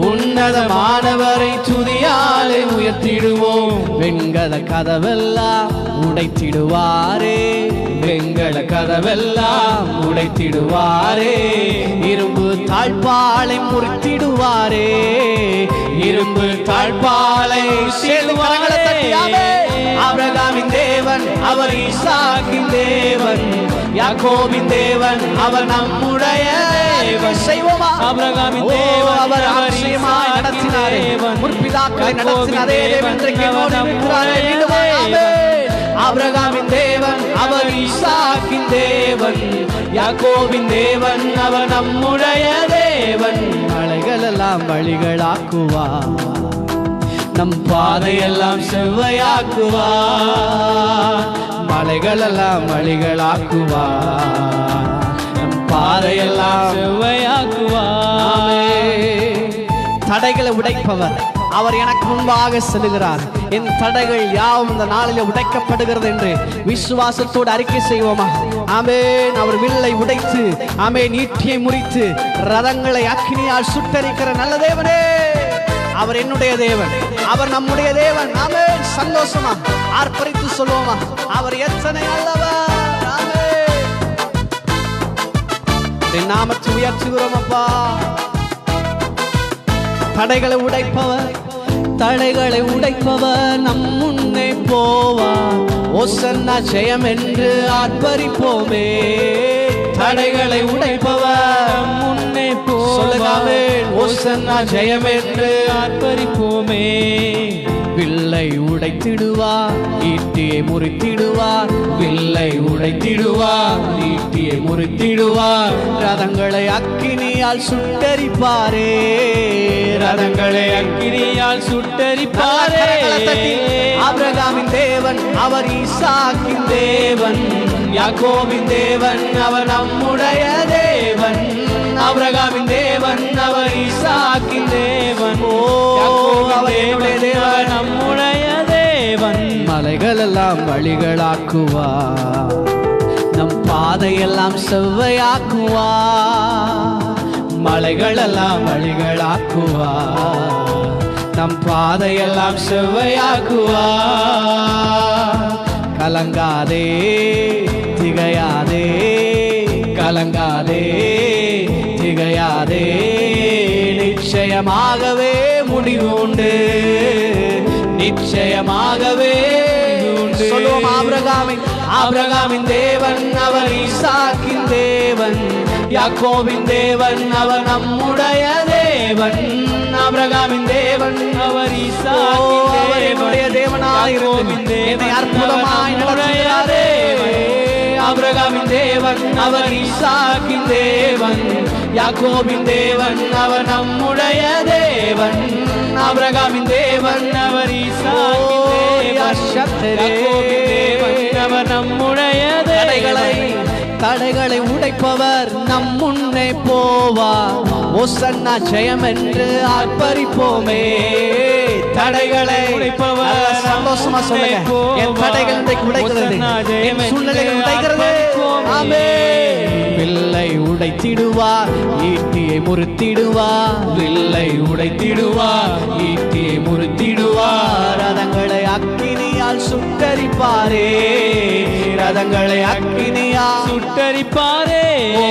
உன்னதமானவரை துதியாலே உயர்த்திடுவோம். வெண்கல கதவெல்லாம் உடைத்திடுவாரே, வெண்கல கதவெல்லாம் உடைத்திடுவாரே. இரும்பு தாழ்பாலை முறித்திடுவாரே, இரும்பு தாழ்பாலை சேதுவாரங்களை தட்டியாமே. ஆபிரகாமின் தேவன் அவர் ஈசாக்கின் தேவன், யாக்கோபின் தேவன் அவர் நம்முடைய தேவன். செய்வோமா? ஆபிரகாமின் தேவன் அவர் ஆச்சரியமாய் நடத்தினாரே, முற்பிதாக்களை நடத்தின அதே தேவன் இன்றைக்கு நம்மோடு இருக்கிறாரே. ஆபிரகாமின் தேவன் அவர் ஈசாக்கின் தேவன், யாக்கோபின் தேவன் அவர் நம்முடைய தேவன். மலைகளெல்லாம் வழிகளாக்குவார், நம் பாதையெல்லாம் செவ்வையாக்குவார். மலைகளெல்லாம் வழிகளாக்குவார், நம் பாதையெல்லாம் செவ்வையாக்குவார். தடைகளை உடைப்பவர் அவர் எனக்கு முன்பாக செல்கிறார். என் தடைகள் யாவும் இந்த நாளில் உடைக்கப்படுகிறது என்று விசுவாசத்தோடு அறிக்கை செய்வோமா? ஆமென். அவர் வில்லை உடைத்து, ஆமென், ஈட்டியை முறித்து, ரதங்களை அக்கினியால் சுட்டரிக்கிற நல்ல தேவனே. அவர் என்னுடைய தேவன், அவர் நம்முடைய தேவன். ஆமென். சந்தோஷமா ஆர்ப்பரித்து சொல்வோமா? அவர் எத்தனை நல்லவர். ஆமென். என் நாமத்தை உயர்த்துகிறோம் அப்பா. தடைகளை உடைப்பவர், தடைகளை உடைப்பவர் நம் முன்னே போவார். ஓசன்னா ஜெயம் என்று ஆர்ப்பரிப்போமே. தடைகளை உடைப்பவர் முன்னே போவார். ஓசன்னா ஜெயம் என்று ஆர்ப்பரிப்போமே. வில்லை உடைத்திடுவார், ஈட்டியை முறித்திடுவார். வில்லை உடைத்திடுவார், ஈட்டியை முறித்திடுவார். ரதங்களை அக்கினியால் சுட்டரிப்பாரே. ரதங்களை அக்கினியால் சுட்டரிப்பாரே. ஆபிரகாமின் தேவன் அவர் ஈசாக்கின் தேவன். யாக்கோபின் தேவன் அவர் நம்முடைய தேவன். ஆபிரகாமின் தேவன் அவர் ஈசாக்கின் தேவன். அவருடைய தேவன் நம்முடைய தேவன். மலைகள் எல்லாம் வழிகளாக்குவார், நம் பாதையெல்லாம் செவ்வையாக்குவார். மலைகள் எல்லாம் வழிகளாக்குவார், நம் பாதையெல்லாம் செவ்வையாக்குவார். கலங்காதே திகையாதே, கலங்காதே திகையாதே. நிச்சயமாகவே முடிவு உண்டு, நிச்சயமாகவே உண்டு. சொல்லுவோம், ஆபிரகாமின் தேவன் அவர் ஈசாக்கின் தேவன். யாக்கோபின் தேவன் அவர் நம்முடைய தேவன். ஆபிரகாமின் தேவன் அவர் ஈசாக்கின் தேவனாயிருந்து என்னை அற்புதமாய் நடத்துகிறாரே. ஆபிரகாமின் தேவன் அவர் ஈசாக்கின் தேவன். யாக்கோபின் தேவன் அவர் நம்முடைய தேவன். ஆபிரகாமின் தேவன் அவர் ஈசாக்கின் தேவன். அவர் நம்முடைய தடைகளை உடைப்பவர் நம் முன்னே போவார். ஓசன்னா ஜெயம் என்று ஆர்ப்பரிப்போமே. தடைகளை உடைப்பவர் சந்தோஷமா சொல்லுங்க. என் தடைகள் இன்றைக்கு உடைக்கிறது, என் சூழ்நிலைகள் உடைக்கிறது. ஆமென். வில்லை உடைத்திடுவார், ஈட்டியை முறித்திடுவார். வில்லை உடைத்திடுவார், ஈட்டியை முறித்திடுவார். ரதங்களை அக்கினியால் சுட்டரிப்பாரே. ரதங்களை அக்கினியால் சுட்டரிப்பாரே. ஓ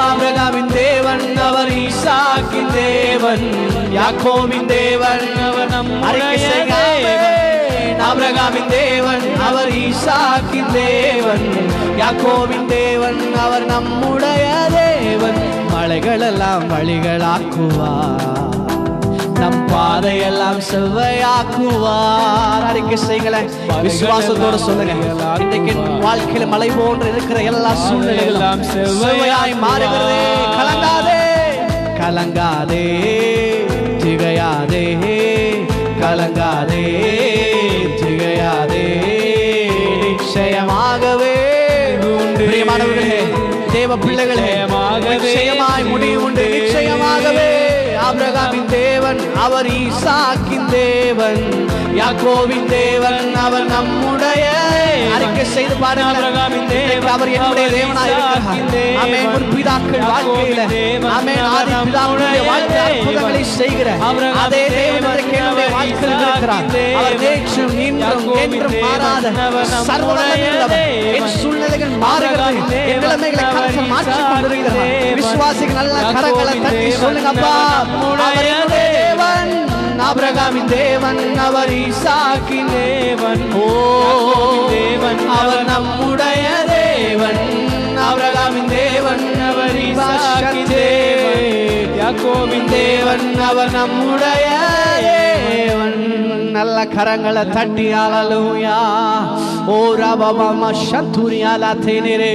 ஆபிரகாமின் தேவன் அவர் ஈசாக்கின் தேவன். யாக்கோபின் தேவன் அவர் நம்முடைய தேவன். ஆபிரகாமின் தேவன் அவர் ஈசாக்கின் தேவன். யாக்கோபின் தேவன் அவர் நம்முடைய தேவன். மலைகள் எல்லாம் வழிகளாக்குவார், நம் பாதையெல்லாம் செவ்வையாக்குவார். அறிக்கை செய்யுங்களேன், விசுவாசத்தோடு சொல்லுங்க. இன்றைக்கு வாழ்க்கையில மலை போன்று இருக்கிற எல்லா சூழ்நிலைகளும் செவ்வையாய் மாறுகிறதே. கலங்காதே, கலங்காதே திகையாதே, கலங்காதே திகையாதே. நிச்சயமாகவே பிரியமானவர்களே, தேவ பிள்ளைகளே, நிச்சயமாய் முடிவு உண்டு. நிச்சயமாகவே ஆபிரகாமின் தேவன் அவர் ஈசாக்கின் தேவன். யாக்கோபின் தேவன் அவர் நம்முடைய. அறிக்கை செய்து பாருங்கள், ஆபிரகாமின் தேவன் அவர் என்னுடைய தேவனாய் இருக்கிறார். ஆமென். முற்பிதாக்கள் வாழ்க்கையில, ஆமென், ஆதி பிதாக்களுடைய வாழ்க்கையில் அற்புதங்களை செய்கிற அதே தேவன் இன்றைக்கு என்னுடைய வாழ்க்கையில் இருக்கிறார். அவர் நேற்றும் இன்றும் என்றும் மாறாத சர்வ வல்லமையுள்ளவர். என் சூழ்நிலைகள் மாறுகிறது, என் நிலைமைகளை கர்த்தர் மாற்றிக் கொண்டிருக்கிறார். விசுவாசிகள் நல்ல கரங்களை தட்டி சொல்லுங்க, அப்பா அவர் என்னுடைய தேவன். ஆபிரகாமின் தேவன் அவர் ஈசாக்கின் தேவன். ஓ தேவன் அவர் நம்முடைய தேவன். ஆபிரகாமின் தேவன் அவர் ஈசாக்கின் தேவன். யாக்கோபின் தேவன் அவர் நம்முடைய தேவன். நல்ல கரங்களை தட்டி ஹல்லேலூயா. ஓ ரபபமா சந்துரியாலா தேனரே.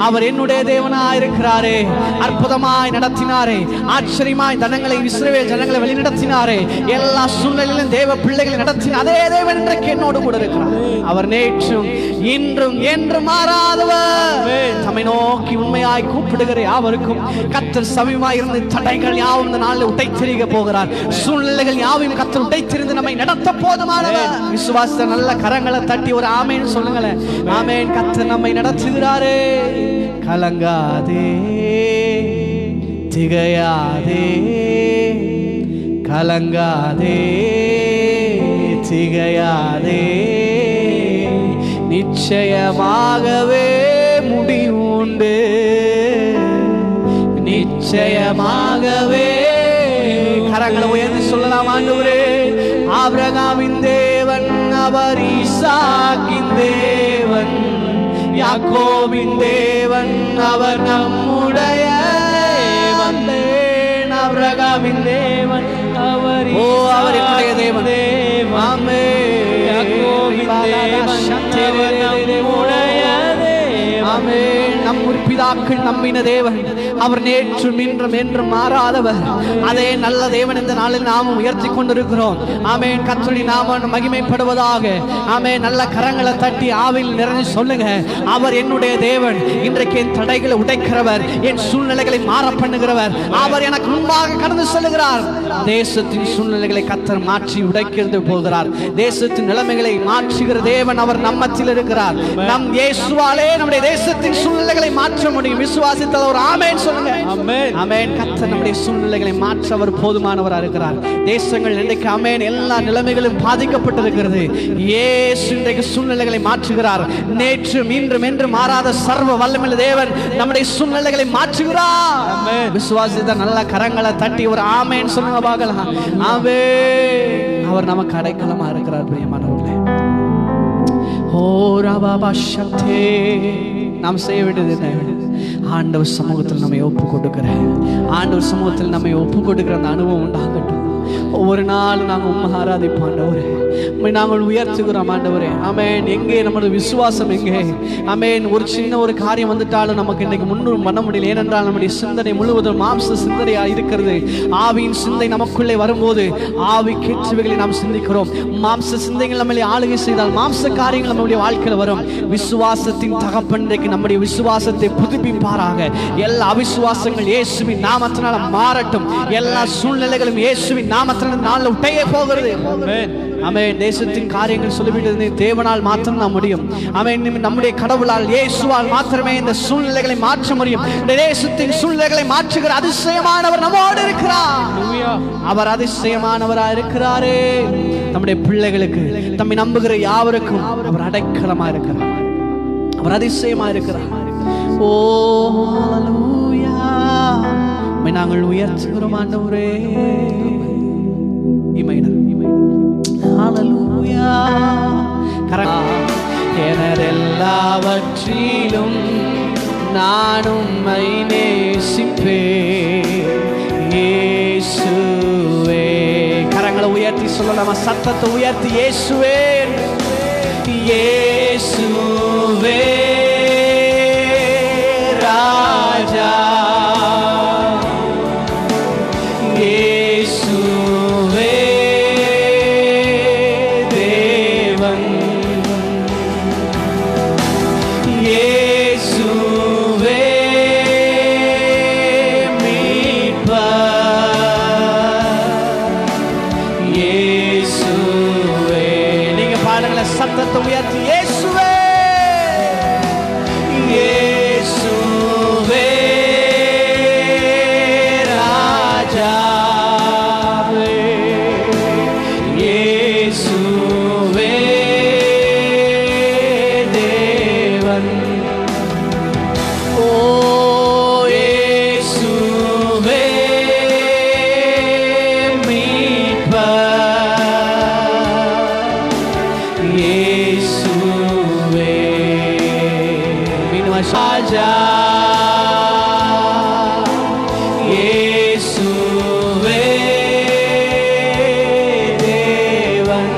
அவர் என்னுடைய தேவனாய் இருக்கிறாரே. அற்புதமாய் நடத்தினாரே, ஆச்சரியமாய் ஜனங்களை, இஸ்ரவேல் ஜனங்களை வழிநடத்தினாரே. எல்லா சூழ்நிலையிலும் தேவ பிள்ளைகளை நடத்தின அதே தேவன் இன்றைக்கு என்னோடு கூட இருக்கிறார். அவர் நேற்றும் இன்றும் என்றும் மாறாதவர். தம்மை நோக்கி உண்மையாய் கூப்பிடுகிற யாவருக்கும் கர்த்தர் சமீபமாய் இருந்து தடைகள் யாவும் இந்த நாளில் உடைத்தெறிய போகிறார். சூழ்நிலைகள் யாவையும் கர்த்தர் உடைத்தெறிந்து நம்மை நடத்த போதுமானவர். விசுவாச நல்ல கரங்களை தட்டி ஒரு ஆமேன் சொல்லுங்களேன். ஆமேன். கர்த்தர் நம்மை நடத்துகிறாரே. கலங்காதே திகையாதே, கலங்காதே திகையாதே. நிச்சயமாகவே முடிவு உண்டு, நிச்சயமாகவே. கரங்களை உயர்ந்து சொல்லலாம், ஆண்டவரே அவர் ஈசாக்கின் தேவன், யாக்கோபின் தேவன், அவர் நம்முடைய தேவன். ஆபிரகாமின் தேவன், அவர் என்னுடைய தேவன். ஆமென். யாக்கோபின் தேவன், அவர் நம்முடைய தேவன். ஆமென். நம் பிதாக்கள் நம்பின தேவன், அவர் நேற்றும் இன்றும் என்றும் மாறாதவர். அதே நல்ல தேவன் இந்த நாளில் நாமும் உயர்த்தி கொண்டிருக்கிறோம். ஆமென். கர்த்தருடைய நாமம் மகிமைப்படுவதாக. ஆமென். நல்ல கரங்களை தட்டி ஆவியில் நிறைஞ்சு சொல்லுங்க, அவர் என்னுடைய தேவன். இன்றைக்கு என் தடைகளை உடைக்கிறவர், என் சூழ்நிலைகளை மாற பண்ணுகிறவர். அவர் எனக்கு முன்பாக கடந்து செல்லுகிறார். தேசத்தின் சூழ்நிலைகளை கர்த்தர் மாற்றி உடைக்கிறது போகிறார். தேசத்தின் நிலைமைகளை மாற்றுகிற தேவன் அவர் நம்மத்தில் இருக்கிறார். நம் இயேசுவாலே நம்முடைய தேசத்தின் சூழ்நிலைகளை மாற்ற முடியும். விசுவாசித்தால் ஒரு ஆமென் சொல்லுங்க. ஆமென். ஆமென். கர்த்தர் நம்முடைய சூழ்நிலைகளை மாற்ற அவர் போதுமானவராக இருக்கிறார். தேசங்கள் இன்றைக்கு ஆமென் எல்லா நிலைமைகளும் பாதிக்கப்பட்டிருக்கிறது. இயேசு இன்றைக்கு சூழ்நிலைகளை மாற்றுகிறார். நேற்றும் இன்றும் என்று மாறாத சர்வ வல்லமையுள்ள தேவன் நம்முடைய சூழ்நிலைகளை மாற்றுகிறார். ஆமென். விசுவாசித்தால் நல்ல கரங்களை தட்டி ஒரு ஆமென் சொல்லுங்க பார்க்கலாம். ஆமென். அவர் நமக்கு அடைக்கலமா இருக்கிறார். பிரியமானவர்களே, ஓ ரபா சக்தி, நாம் செய்ய வேண்டியது என்ன? ஆண்டவர் சமூகத்தில் நம்மை ஒப்பு கொடுக்கிறேன். ஆண்டவர் சமூகத்தில் நம்மை ஒப்பு கொடுக்கிற அந்த அனுபவம் உண்டாகட்டும். ஒவ்வொரு நாளும் நாங்கள் உண்மை ஆராதிப்போம் ஆண்டவரே, நாங்கள் உயர்த்துகிறோம் ஆண்டவரே. ஆமென். எங்கே நமது விசுவாசம் எங்கே? ஆமென். ஒரு சின்ன ஒரு காரியம் வந்துட்டாலும் நமக்கு இன்னைக்கு முன்னும் பண்ண முடியல. ஏனென்றால் நம்முடைய சிந்தனை முழுவதும் மாம்ச சிந்தனையாக இருக்கிறது. ஆவியின் சிந்தை நமக்குள்ளே வரும்போது ஆவி கேட்சுவைகளை நாம் சிந்திக்கிறோம். மாம்ச சிந்தைகள் நம்மளை ஆளுகை செய்தால் மாம்ச காரியங்கள் நம்முடைய வாழ்க்கையில் வரும். விசுவாசத்தின் தகப்பன்றைக்கு நம்முடைய விசுவாசத்தை புதுப்பிப்பாராக. எல்லா அவிசுவாசங்கள் இயேசுவின் நாமத்தினால மாறட்டும். எல்லா சூழ்நிலைகளும் இயேசுவின் நாமத்தினால நாளில் உடைய போகிறது. ஆமென். தேசத்தின் காரியங்கள் சொல்லிவிட்டது தேவனால் மாத்திரம் நாம் முடியும். ஆமென். நம்முடைய கடவுளால் இயேசுவால் மாத்திரமே இந்த சூழ்நிலைகளை மாற்ற முடியும். தேசத்தின் சூழ்நிலைகளை மாற்றுகிற அதிசயமானவர் நம்மோடு இருக்கிறார். அவர் அதிசயமானவராக இருக்கிறாரே. நம்முடைய பிள்ளைகளுக்கு, தம்மை நம்புகிற யாவருக்கும் அவர் அடைக்கலமா இருக்கிறார். அவர் அதிசயமா இருக்கிறார். ஓ ஹல்லேலூயா. நாங்கள் உயர்த்துகிறோம் ஆண்டவரே. ஹல்லேலூயா. எனதெல்லாவற்றிலும் நான் உம்மை நேசிப்பேன் இயேசுவே. கரங்களை உயர்த்தி சொல்லலாமா? சத்தத்தை உயர்த்தி இயேசுவே, இயேசுவே ராஜா, இயேசுவே தேவன், இயேசுவே மீட்பர், இயேசுவே. நீங்க பாடுங்கள சத்தத்தை உயர்த்தி இயேசுவே, இயேசுவே ராஜாவே, இயேசுவே தேவன். ஓ இயேசுவே மீட்பர், இயேசுவே ராஜா, இயேசுவே தேவன்,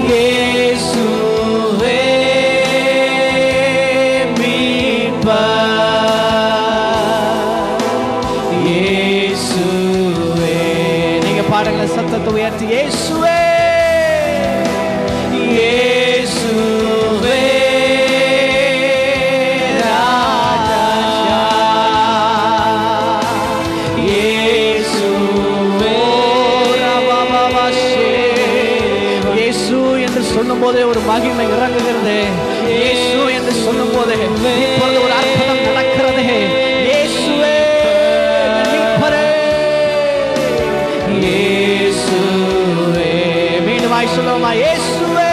இயேசுவே மீட்பர், இயேசுவே. நீங்க பாடுங்கள சத்தத்தை உயர்த்தி இயேசுவே, இயேசுவே ராஜா, இயேசுவே. இயேசு என்று சொல்லும் போதே ஒரு மகிமை இறங்குகிறது. இயேசு என்று சொல்லும் போதே இப்பொழுது ஒரு அற்புதம் நடக்கிறது. இயேசுவே மீட்பரே, இயேசுவே. மீண்டும் வாய் சொல்லுவோமா? இயேசுவே,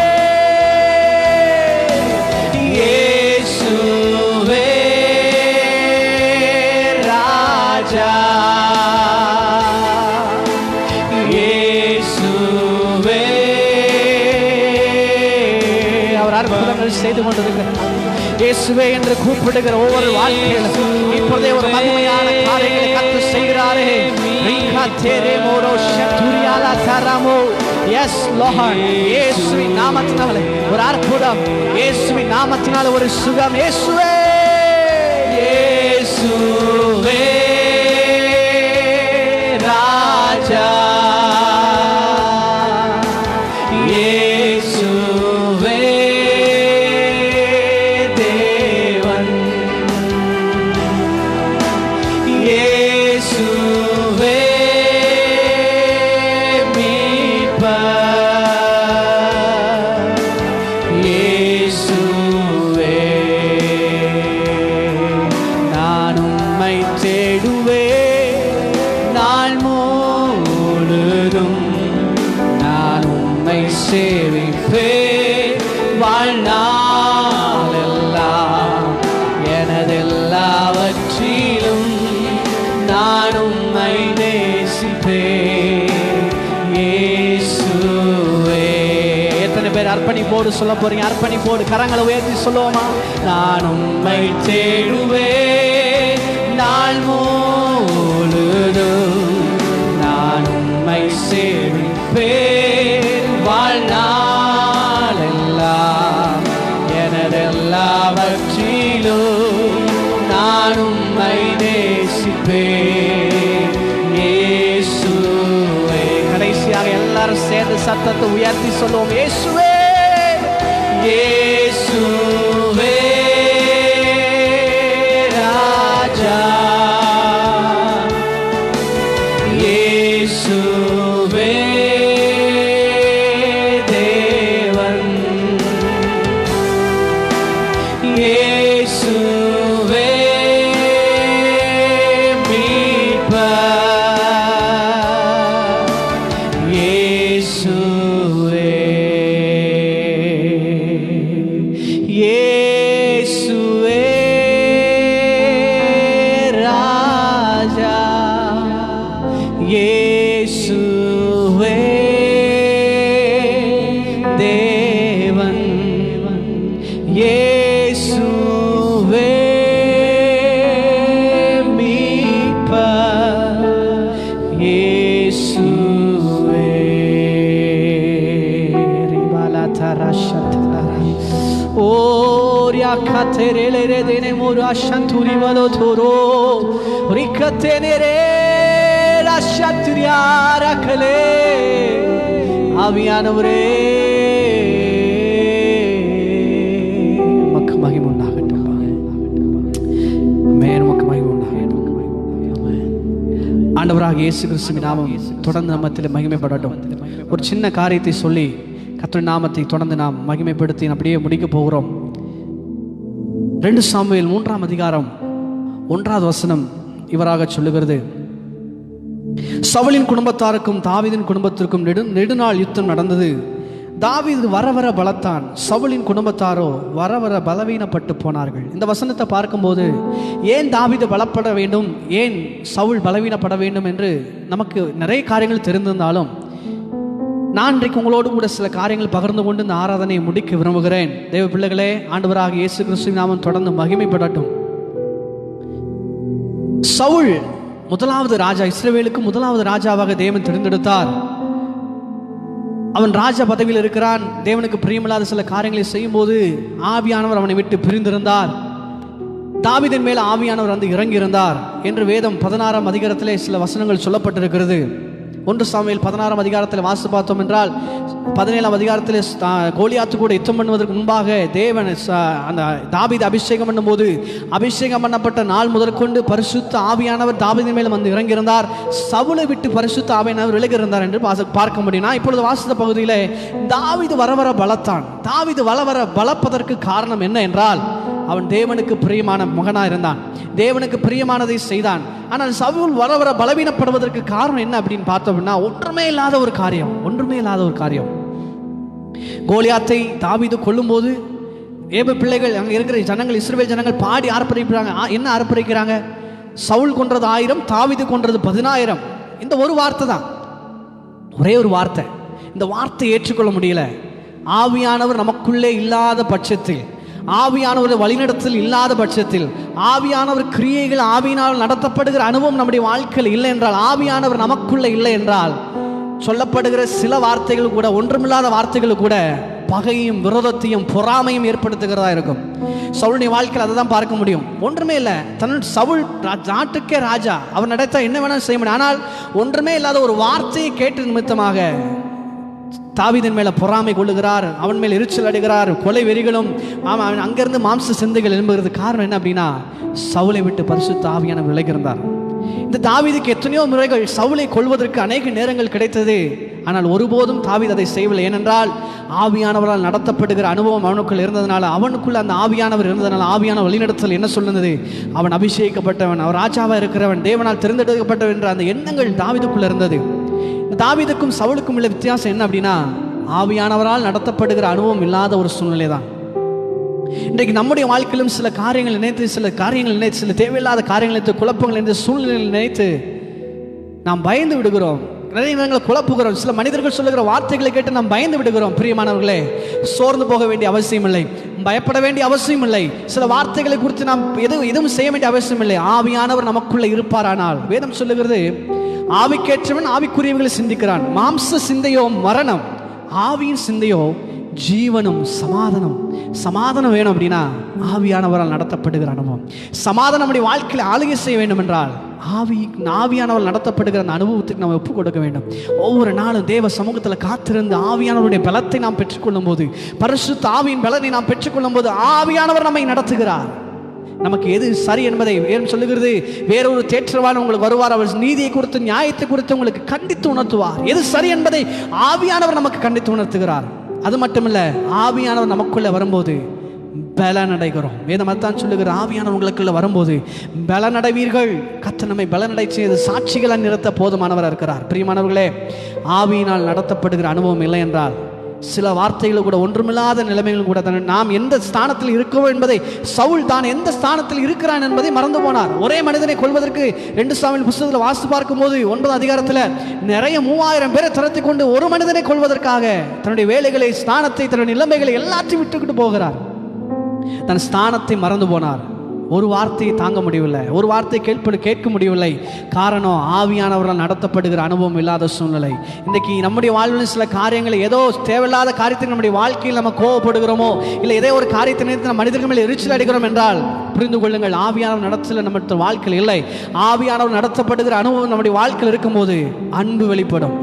இயேசுவே ராஜா, இயேசுவே அற்புதங்கள் செய்து கொண்டிருக்கிறார். இயேசுவே என்று கூப்பிடுகிற ஒவ்வொரு வாழ்க்கையிலும் இப்பொழுதே ஒரு மகிமையான காரியங்களை கர்த்தர் செய்கிறாரே. Yes Lord, இயேசுவின் நாமத்தினாலே ஒரு அற்புதம், இயேசுவின் நாமத்தினாலே ஒரு சுகம். இயேசுவே இயேசுவே ராஜா, இயேசுவே தேவன், இயேசுவே வாழ்நாளெல்லாம் எனதெல்லாவற்றிலும் நான் உம்மை நேசிப்பேன். இயேசுவே. எத்தனை பேர் அர்ப்பணிப்போடு சொல்ல போறீங்க? அர்ப்பணிப்போடு கரங்களை உயர்த்தி சொல்லுவோமா? நான் உம்மை தேடுவேன் நாள் முழுதும், நான் உம்மை சேவிப்பேன் வாழ்நாளெல்லாம் எனதெல்லாவற்றிலும் நான் உம்மை நேசிப்பேன். இயேசுவே. கடைசியாக எல்லாரும் சேர்ந்து சத்தத்தை உயர்த்தி சொல்லுவோம். இயேசுவே இயேசுவே ராஜா, இயேசுவே தேவன், இயேசுவே மீட்பர், இயேசுவே இயேசுவே ராஜா, இயேசுவே தேவன், இயேசுவே மீட்பர், இயேசுவே. Oria katerele dene mora shanturi valo thoro rikatenere la shatriara kale aviyanavare makku mahim undagattum. Amen. makku mahim undagattum. Amen. ஆண்டவராகிய இயேசு கிறிஸ்துவின் நாமம் தொடர்ந்து நம்மத்தில் மகிமைப்படட்டும். ஒரு சின்ன காரியத்தை சொல்லி கர்த்தருடைய நாமத்தை தொடர்ந்து நாம் மகிமைப்படுத்தி அப்படியே முடிக்க போகிறோம். 2 சாமுவேல் 3ஆம் அதிகாரம் 1வது வசனம் இவராக சொல்லுகிறது. சவுலின் குடும்பத்தாருக்கும் தாவீதின் குடும்பத்திற்கும் நெடுநாள் யுத்தம் நடந்தது. தாவீது வர வர பலத்தான், சவுலின் குடும்பத்தாரோ வர வர பலவீனப்பட்டு போனார்கள். இந்த வசனத்தை பார்க்கும்போது ஏன் தாவீது பலப்பட வேண்டும், ஏன் சவுல் பலவீனப்பட வேண்டும் என்று நமக்கு நிறைய காரியங்கள் தெரிந்திருந்தாலும் நான் இன்றைக்கு உங்களோடு கூட சில காரியங்கள் பகிர்ந்து கொண்டு இந்த ஆராதனையை முடிக்க விரும்புகிறேன். தேவ பிள்ளைகளே, ஆண்டவராக இயேசு கிறிஸ்துவின் நாமம் தொடர்ந்து மகிமைப்படட்டும். சவுல் முதலாவது ராஜா, இஸ்ரவேலுக்கு முதலாவது ராஜாவாக தேவன் தெரிந்தெடுத்தார். அவன் ராஜ பதவியில் இருக்கிறான். தேவனுக்கு பிரியமில்லாத சில காரியங்களை செய்யும் போது ஆவியானவர் அவனை விட்டு பிரிந்திருந்தார். தாவீதின் மேல் ஆவியானவர் வந்து இறங்கி இருந்தார் என்று வேதம் 16ஆம் அதிகாரத்திலே சில வசனங்கள் சொல்லப்பட்டிருக்கிறது. 1 சாமுவேல் 16ஆம் அதிகாரத்தில் வாசித்து பார்த்தோம் என்றால் 17ஆம் அதிகாரத்தில் கோலியாத்து கூட யுத்தம் பண்ணுவதற்கு முன்பாக தேவன் அந்த தாவீது அபிஷேகம் பண்ணும்போது அபிஷேகம் பண்ணப்பட்ட நாள் முதற்கொண்டு பரிசுத்த ஆவியானவர் தாவீதின் மேல் வந்து இறங்கியிருந்தார். சவுலை விட்டு பரிசுத்த ஆவியானவர் விலகி இருந்தார் என்று பார்க்க முடியும். நான் இப்பொழுது வாசித்த பகுதியில் தாவீது வர வர பலத்தான். தாவீது வர வர பலப்பதற்கு காரணம் என்ன என்றால் அவன் தேவனுக்கு பிரியமான மகனாக இருந்தான், தேவனுக்கு பிரியமானதை செய்தான். ஆனால் சவுல் வர வர பலவீனப்படுவதற்கு காரணம் என்ன அப்படின்னு பார்த்தோம்னா ஒன்றுமே இல்லாத ஒரு காரியம். கோலியாத்தை தாவீது கொல்லும்போது ஏப பிள்ளைகள் அங்கே இருக்கிற ஜனங்கள், இஸ்ரவேல் ஜனங்கள் பாடி ஆர்ப்பரிக்கிறாங்க. என்ன ஆர்ப்பரிக்கிறாங்க? சவுல் கொன்றது 1000, தாவீது கொன்றது 10000. இந்த ஒரு வார்த்தை தான், ஒரே ஒரு வார்த்தை. இந்த வார்த்தை ஏற்றுக்கொள்ள முடியல. ஆவியானவர் நமக்குள்ளே இல்லாத பட்சத்தில், ஆவியானவர் வழிநடத்தல் இல்லாத பட்சத்தில், ஆவியானவர் கிரியைகள் ஆவியினால் நடத்தப்படுகிற அனுபவம் நம்முடைய வாழ்க்கையில் இல்லை என்றால், ஆவியானவர் நமக்குள்ளே இல்லை என்றால், சொல்லப்படுகிற சில வார்த்தைகள் கூட, ஒன்றுமில்லாத வார்த்தைகள் கூட பகையும் விரோதத்தையும் பொறாமையும் ஏற்படுத்துகிறதா இருக்கும். சவுளுடைய வாழ்க்கையில் அதை தான் பார்க்க முடியும். ஒன்றுமே இல்லை, சவுல் நாட்டுக்கே ராஜா, அவர் நடத்த என்ன வேணாலும் செய்ய முடியும். ஆனால் ஒன்றுமே இல்லாத ஒரு வார்த்தையை கேட்டு நிமித்தமாக தாவீதின் மேல பொறாமை கொள்ளுகிறார், அவன் மேல் எரிச்சல் அடைகிறார், கொலை வெறிகளும் அங்கிருந்து மாம்ச சிந்தைகள் எழும்புகிறது. காரணம் என்ன அப்படின்னா, சவுலை விட்டு பரிசுத்த ஆவியானவர் விலகியிருந்தார். இந்த தாவீதுக்கு எத்தனையோ முறைகள் சவுலை கொள்வதற்கு அநேக நேரங்கள் கிடைத்தது. ஆனால் ஒருபோதும் தாவீது அதை செய்யவில்லை. ஏனென்றால் ஆவியானவரால் நடத்தப்படுகிற அனுபவம் அவனுக்குள் இருந்ததுனால, அவனுக்குள்ள அந்த ஆவியானவர் இருந்ததுனால, ஆவியான வழிநடத்தல் என்ன சொல்லுന്നത്, அவன் அபிஷேகிக்கப்பட்டவன், அவன் ராஜாவாக இருக்கிறவன், தேவனால் தேர்ந்தெடுக்கப்பட்டவன் என்ற அந்த எண்ணங்கள் தாவீதுக்குள்ள இருந்தது. தாவீதுக்கும் சவுலுக்கும் உள்ள வித்தியாசம் என்ன அப்படின்னா, ஆவியானவரால் நடத்தப்படுகிற அனுபவம் இல்லாத ஒரு சூழ்நிலை தான். இன்றைக்கு நம்முடைய வாழ்க்கையிலும் சில காரியங்கள் நினைத்து, சில தேவையில்லாத காரியங்கள் நினைத்து, குழப்பங்கள் நினைத்து, சூழ்நிலைகள் நினைத்து நாம் பயந்து விடுகிறோம். நிறைய நேரங்களை குழப்புகிறோம். சில மனிதர்கள் சொல்லுகிற வார்த்தைகளை கேட்டு நாம் பயந்து விடுகிறோம். பிரியமானவர்களே, சோர்ந்து போக வேண்டிய அவசியம் இல்லை, பயப்பட வேண்டிய அவசியம் இல்லை. சில வார்த்தைகளை குறித்து நாம் எதுவும் செய்ய வேண்டிய அவசியம் இல்லை. ஆவியானவர் நமக்குள்ள இருப்பாரானால், வேதம் சொல்லுகிறது, ஆவிக்கேற்றவன் ஆவிக்குரியவர்களை சிந்திக்கிறான். மாம்ச சிந்தையோ மரணம், ஆவியின் சிந்தையோ ஜீவனும் சமாதானம். சமாதானம் வேணும் அப்படின்னா ஆவியானவரால் நடத்தப்படுகிற அனுபவம். சமாதானம் நம்முடைய வாழ்க்கையில் ஆளுகை செய்ய வேண்டும் என்றால் ஆவியானவர் நடத்தப்படுகிற அந்த அனுபவத்துக்கு நம்ம ஒப்பு கொடுக்க வேண்டும். ஒவ்வொரு நாளும் தேவ சமூகத்தில் காத்திருந்து ஆவியானவருடைய பலத்தை நாம் பெற்றுக்கொள்ளும் போது, பரிசுத்த ஆவியின் பலனை நாம் பெற்றுக்கொள்ளும் போது ஆவியானவர் நம்மை நடத்துகிறார். நமக்கு எது சரி என்பதை ஏன் சொல்லுகிறது, வேறொரு தேற்றவான் உங்களுக்கு வருவார், அவர் நீதியை குறித்து நியாயத்தை குறித்து உங்களுக்கு கண்டித்து உணர்த்துவார். எது சரி என்பதை ஆவியானவர் நமக்கு கண்டித்து உணர்த்துகிறார். அது மட்டுமல்ல, ஆவியானவர் நமக்குள்ள வரும்போது பலனடைகிறோம். வேதம் அதான் சொல்லுகிற, ஆவியானவர் உங்களுக்குள்ள வரும்போது பலனடைவீர்கள். கர்த்தர் நம்மை பலனடை செய்து சாட்சிகளால் நிறுத்த போதுமானவராக இருக்கிறார். பிரியமானவர்களே, ஆவியினால் நடத்தப்படுகிற அனுபவம் இல்லை என்றால், சில வார்த்தைகள் கூட, ஒன்றுமில்லாத நிலைமைகள் கூட, நாம் எந்த ஸ்தானத்தில் இருக்கோம் என்பதை, சவுல் தான் எந்த ஸ்தானத்தில் இருக்கிறான் என்பதை மறந்து போனார். ஒரே மனிதனை கொள்வதற்கு 2 சாமுவேல் புத்தகத்தில் வாசித்து பார்க்கும் போது 9 அதிகாரத்தில் நிறைய 3000 பேரை திரட்டி கொண்டு ஒரு மனிதனை கொள்வதற்காக தன்னுடைய வேலைகளை, ஸ்தானத்தை, தன்னுடைய நிலைமைகளை எல்லாத்தையும் விட்டுக்கிட்டு போகிறார். தன் ஸ்தானத்தை மறந்து போனார். ஒரு வார்த்தையை தாங்க முடியவில்லை, ஒரு வார்த்தை கேட்க முடியவில்லை. காரணம், ஆவியானவரால் நடத்தப்படுகிற அனுபவம் இல்லாத சூழ்நிலை. இன்றைக்கி நம்முடைய வாழ்வில் சில காரியங்களை, ஏதோ தேவையில்லாத காரியத்தை நம்முடைய வாழ்க்கையில் நம்ம கோவப்படுகிறோமோ, இல்லை ஏதோ ஒரு காரியத்தை நினைத்து நம்ம மனிதர்கள் மேலே எரிச்சல் அடைகிறோம் என்றால் புரிந்து கொள்ளுங்கள், ஆவியானவர் நடத்தல நம்ம வாழ்க்கையில் இல்லை. ஆவியானவர் நடத்தப்படுகிற அனுபவம் நம்முடைய வாழ்க்கையில் இருக்கும்போது அன்பு வெளிப்படும்,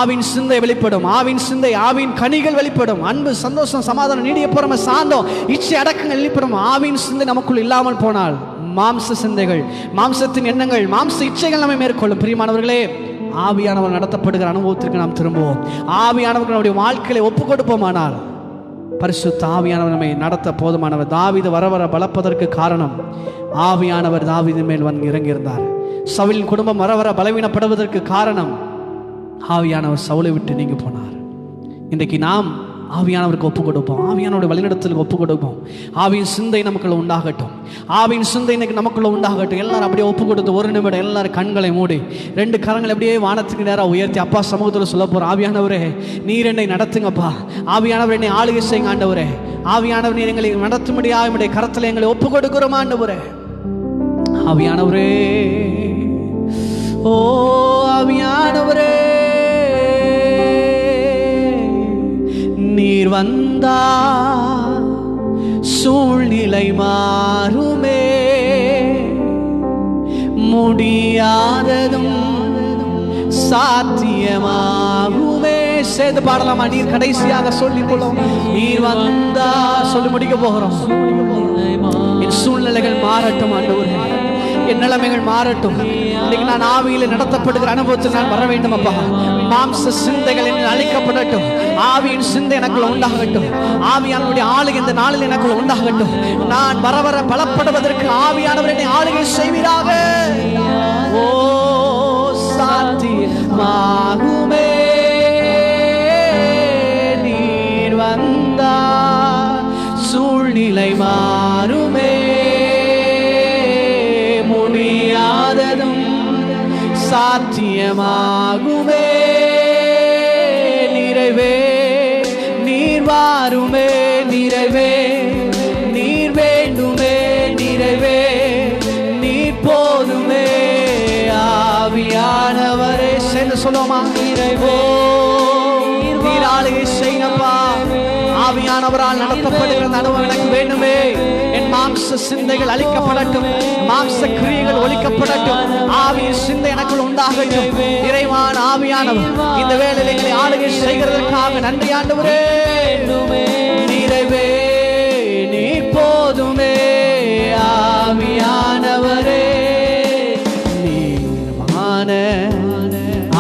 ஆவின் சிந்தை வெளிப்படும், ஆவின் சிந்தை, ஆவின் கனிகள் வெளிப்படும். அன்பு, சந்தோஷம், சமாதானம், நீடிய பொறுமை, சாந்தம், இச்சை அடக்கங்கள் வெளிப்படும். ஆவின் சிந்தை நமக்குள் இல்லாமல் போனால் மாம்ச சிந்தைகள், மாம்சத்தின் எண்ணங்கள், மாம்ச இச்சைகள் நம்மை மேற்கொள்ளும். பிரியமானவர்களே, ஆவியானவர் நடத்தப்படுகிற அனுபவத்திற்கு நாம் திரும்புவோம். ஆவியானவர் நம்முடைய வாழ்க்கையை ஒப்பு கொடுப்போமானால் பரிசுத்த ஆவியானவர் நம்மை நடத்த போதுமானவர். தாவீது வர வர பலப்பதற்கு காரணம், ஆவியானவர் தாவீதின் மேல் வந்து இறங்கியிருந்தார். சவுலின் குடும்பம் வர வர பலவீனப்படுவதற்கு காரணம், ஆவியானவர் சவுலை விட்டு நீங்கி போனார். இன்றைக்கு நாம் ஆவியானவருக்கு ஒப்பு கொடுப்போம், ஆவியானவருடைய வழிநடத்தலுக்கு ஒப்பு கொடுப்போம். ஆவியின் சிந்தை நமக்குள்ள உண்டாகட்டும், ஆவியின் சிந்தை இன்னைக்கு நமக்குள்ள உண்டாகட்டும். எல்லாரும் அப்படியே ஒப்பு கொடுத்து ஒரு நிமிடம் எல்லாரும் கண்களை மூடி 2 கரங்களை அப்படியே வானத்துக்கு நேராக உயர்த்தி அப்பா சமூகத்தில் சொல்ல போகிறோம், ஆவியானவரே நீர் என்னை நடத்துங்கப்பா, ஆவியானவர் என்னை ஆளுகை செய்யுங்க ஆண்டவரே, ஆவியானவர் நீர் எங்களை நடத்த முடியாது, என்னுடைய கரத்தில் எங்களை ஒப்பு கொடுக்கிறோம் ஆண்டவரே. ஆவியானவரே, ஓ ஆவியானவரே, நீர் வந்தா சூழ்நிலை மாறுமே, முடியாததும் சாத்தியமாகுமே. சேர்ந்து பாடலாமா? நீர் கடைசியாக சொல்லிக் கொள்ளும், நீர் வந்தா சொல்லி முடிக்க போகிறோம். என் சூழ்நிலைகள் மாறட்டும் ஆண்டவரே, என் நிலைமைகள் மாறட்டும். இன்னைக்கு நான் ஆவியில் நடத்தப்படுகிற அனுபவத்தில் நான் வர வேண்டும் அப்பா. மாம்ச சிந்தைகள் அழிக்கப்படட்டும், ஆவியின் சிந்தை எனக்குள்ள உண்டாகட்டும், ஆவியானவருடைய ஆளுகை இந்த நாளில் எனக்குள்ள உண்டாகட்டும். நான் வர வர பலப்படுவதற்கு ஆவியானவர் என்னை ஆளுகை செய்வீராக. ஓ சாத்தியமாகுமே, நீர் வந்தா சூழ்நிலை மாறுமே, முடியாததும் சாத்தியமாகுமே. நிறைவே நீர் வாருமே நிறைவே, நீர் வேண்டுமே நிறைவே, நீர் போதுமே ஆவியானவரே. சேர்ந்து சொல்லுவோமா? நிறைவோ நீர் ஆளுகை செய்யப்பா. ஆவியானவரால் நடத்தப்படுகிற அனுபவம் எனக்கு வேண்டுமே. என் மாம்ச சிந்தைகள் அழிக்கப்படட்டும், மாம்ச கிரியைகள் ஒழிக்கப்படட்டும், ஆவியின் சிந்தை எனக்குள் உண்டாகட்டும். இறைவான ஆவியானவர் இந்த வேளையில் எங்களை ஆளுகை செய்கிறதற்காக நன்றி ஆண்டவரே. நிறைவே நீர் போதுமே ஆவியானவரே, நீர்மான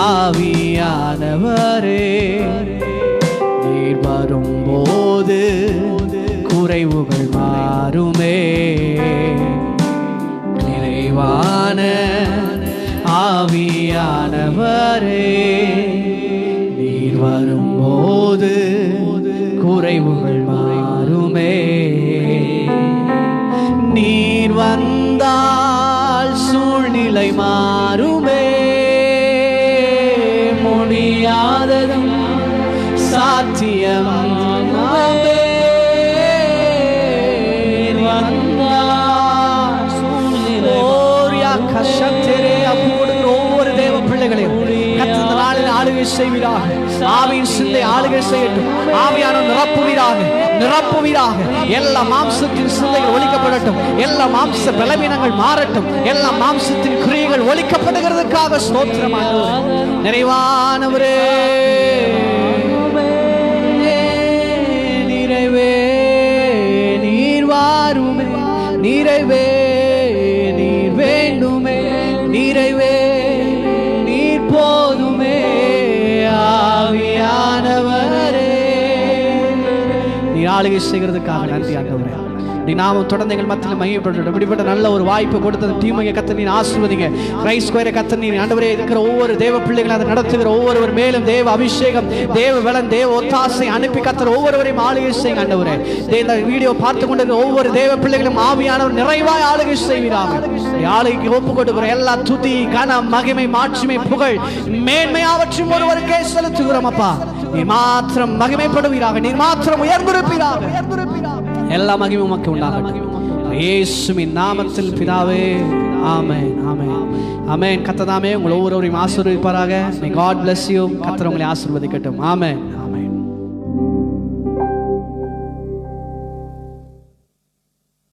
ஆவியானவரே, நீர் வரும்போது குறைவுகள் மாறுமே. நிறைவான ஆவியானவரே, நீர் வரும்போது குறைவுகள் மாறுமே. நீர் வந்தால் சூழ்நிலை மாறுமே, முடியாததும் சாத்தியமாகுமே. ஒவ்வொரு தேவ பிள்ளைகளையும் கர்த்தர் இந்த நாளில் ஆளுகை செய்வீராக. ஆவியின் சிந்தை ஆளுகை செய்யட்டும். ஆவியானவர் நிரப்புவீராக, நிரப்புவீராக. எல்லா மாம்சத்தின் சிந்தைகள் ஒழிக்கப்படட்டும், எல்லா மாம்ச பலவீனங்கள் மாறட்டும், எல்லா மாம்சத்தின் கிரியைகள் ஒழிக்கப்படுகிறதுக்காக ஸ்தோத்திரம் ஆண்டவரே. நிறைவானவரே, நிறைவே நீர் வாருமே, நிறைவே நீர் வேண்டுமே, நிறைவே நீர் போதுமே ஆவியானவரே. நீர் ஆளுகை செய்கிறதுக்காக நன்றி ஆண்டவரே. நீ நாமும் தொடர்ந்து எங்கள் மத்தியில் மகிமைப்படட்டும். இப்படிப்பட்ட நல்ல ஒரு வாய்ப்பு கொடுத்தது டீமையை கர்த்தர் நீர் ஆசீர்வதிங்க. கிரைஸ்ட் ஸ்கொயரை கர்த்தர் நீர் ஆண்டவரே இருக்கிற ஒவ்வொரு தேவ பிள்ளைகளை அதை நடத்துகிற ஒவ்வொருவர் மேலும் தேவ அபிஷேகம், தேவ பலன், தேவ ஒத்தாசை அனுப்பி கர்த்தர் ஒவ்வொருவரையும் ஆளுகை செய்யுங்க ஆண்டவரே. இந்த வீடியோ பார்த்து கொண்டிருக்கிற ஒவ்வொரு தேவ பிள்ளைகளும் ஆவியானவர் நிறைவாய் ஆளுகை செய்வீராக. ஆளுகைக்கு ஒப்பு கொடுக்கிற எல்லா துதி, கனம், மகிமை, மாட்சிமை, புகழ், மேன்மையாவற்றும் ஒருவருக்கே செலுத்துகிறோம் அப்பா. நீர் மாத்திரம் மகிமைப்படுவீராக, நீர் மாத்திரம் உயர்ந்திருப்பீராக. எல்லா மகிமையும் உமக்கு உண்டாகட்டும் இயேசுவின் நாமத்தில் பிதாவே. ஆமென், ஆமென், ஆமென். கர்த்தர் தாமே உங்களை ஒவ்வொருவரையும் ஆசீர்வதிப்பாராக. May God bless you. கர்த்தர் உங்களை ஆசீர்வதிக்கட்டும். ஆமென், ஆமென்.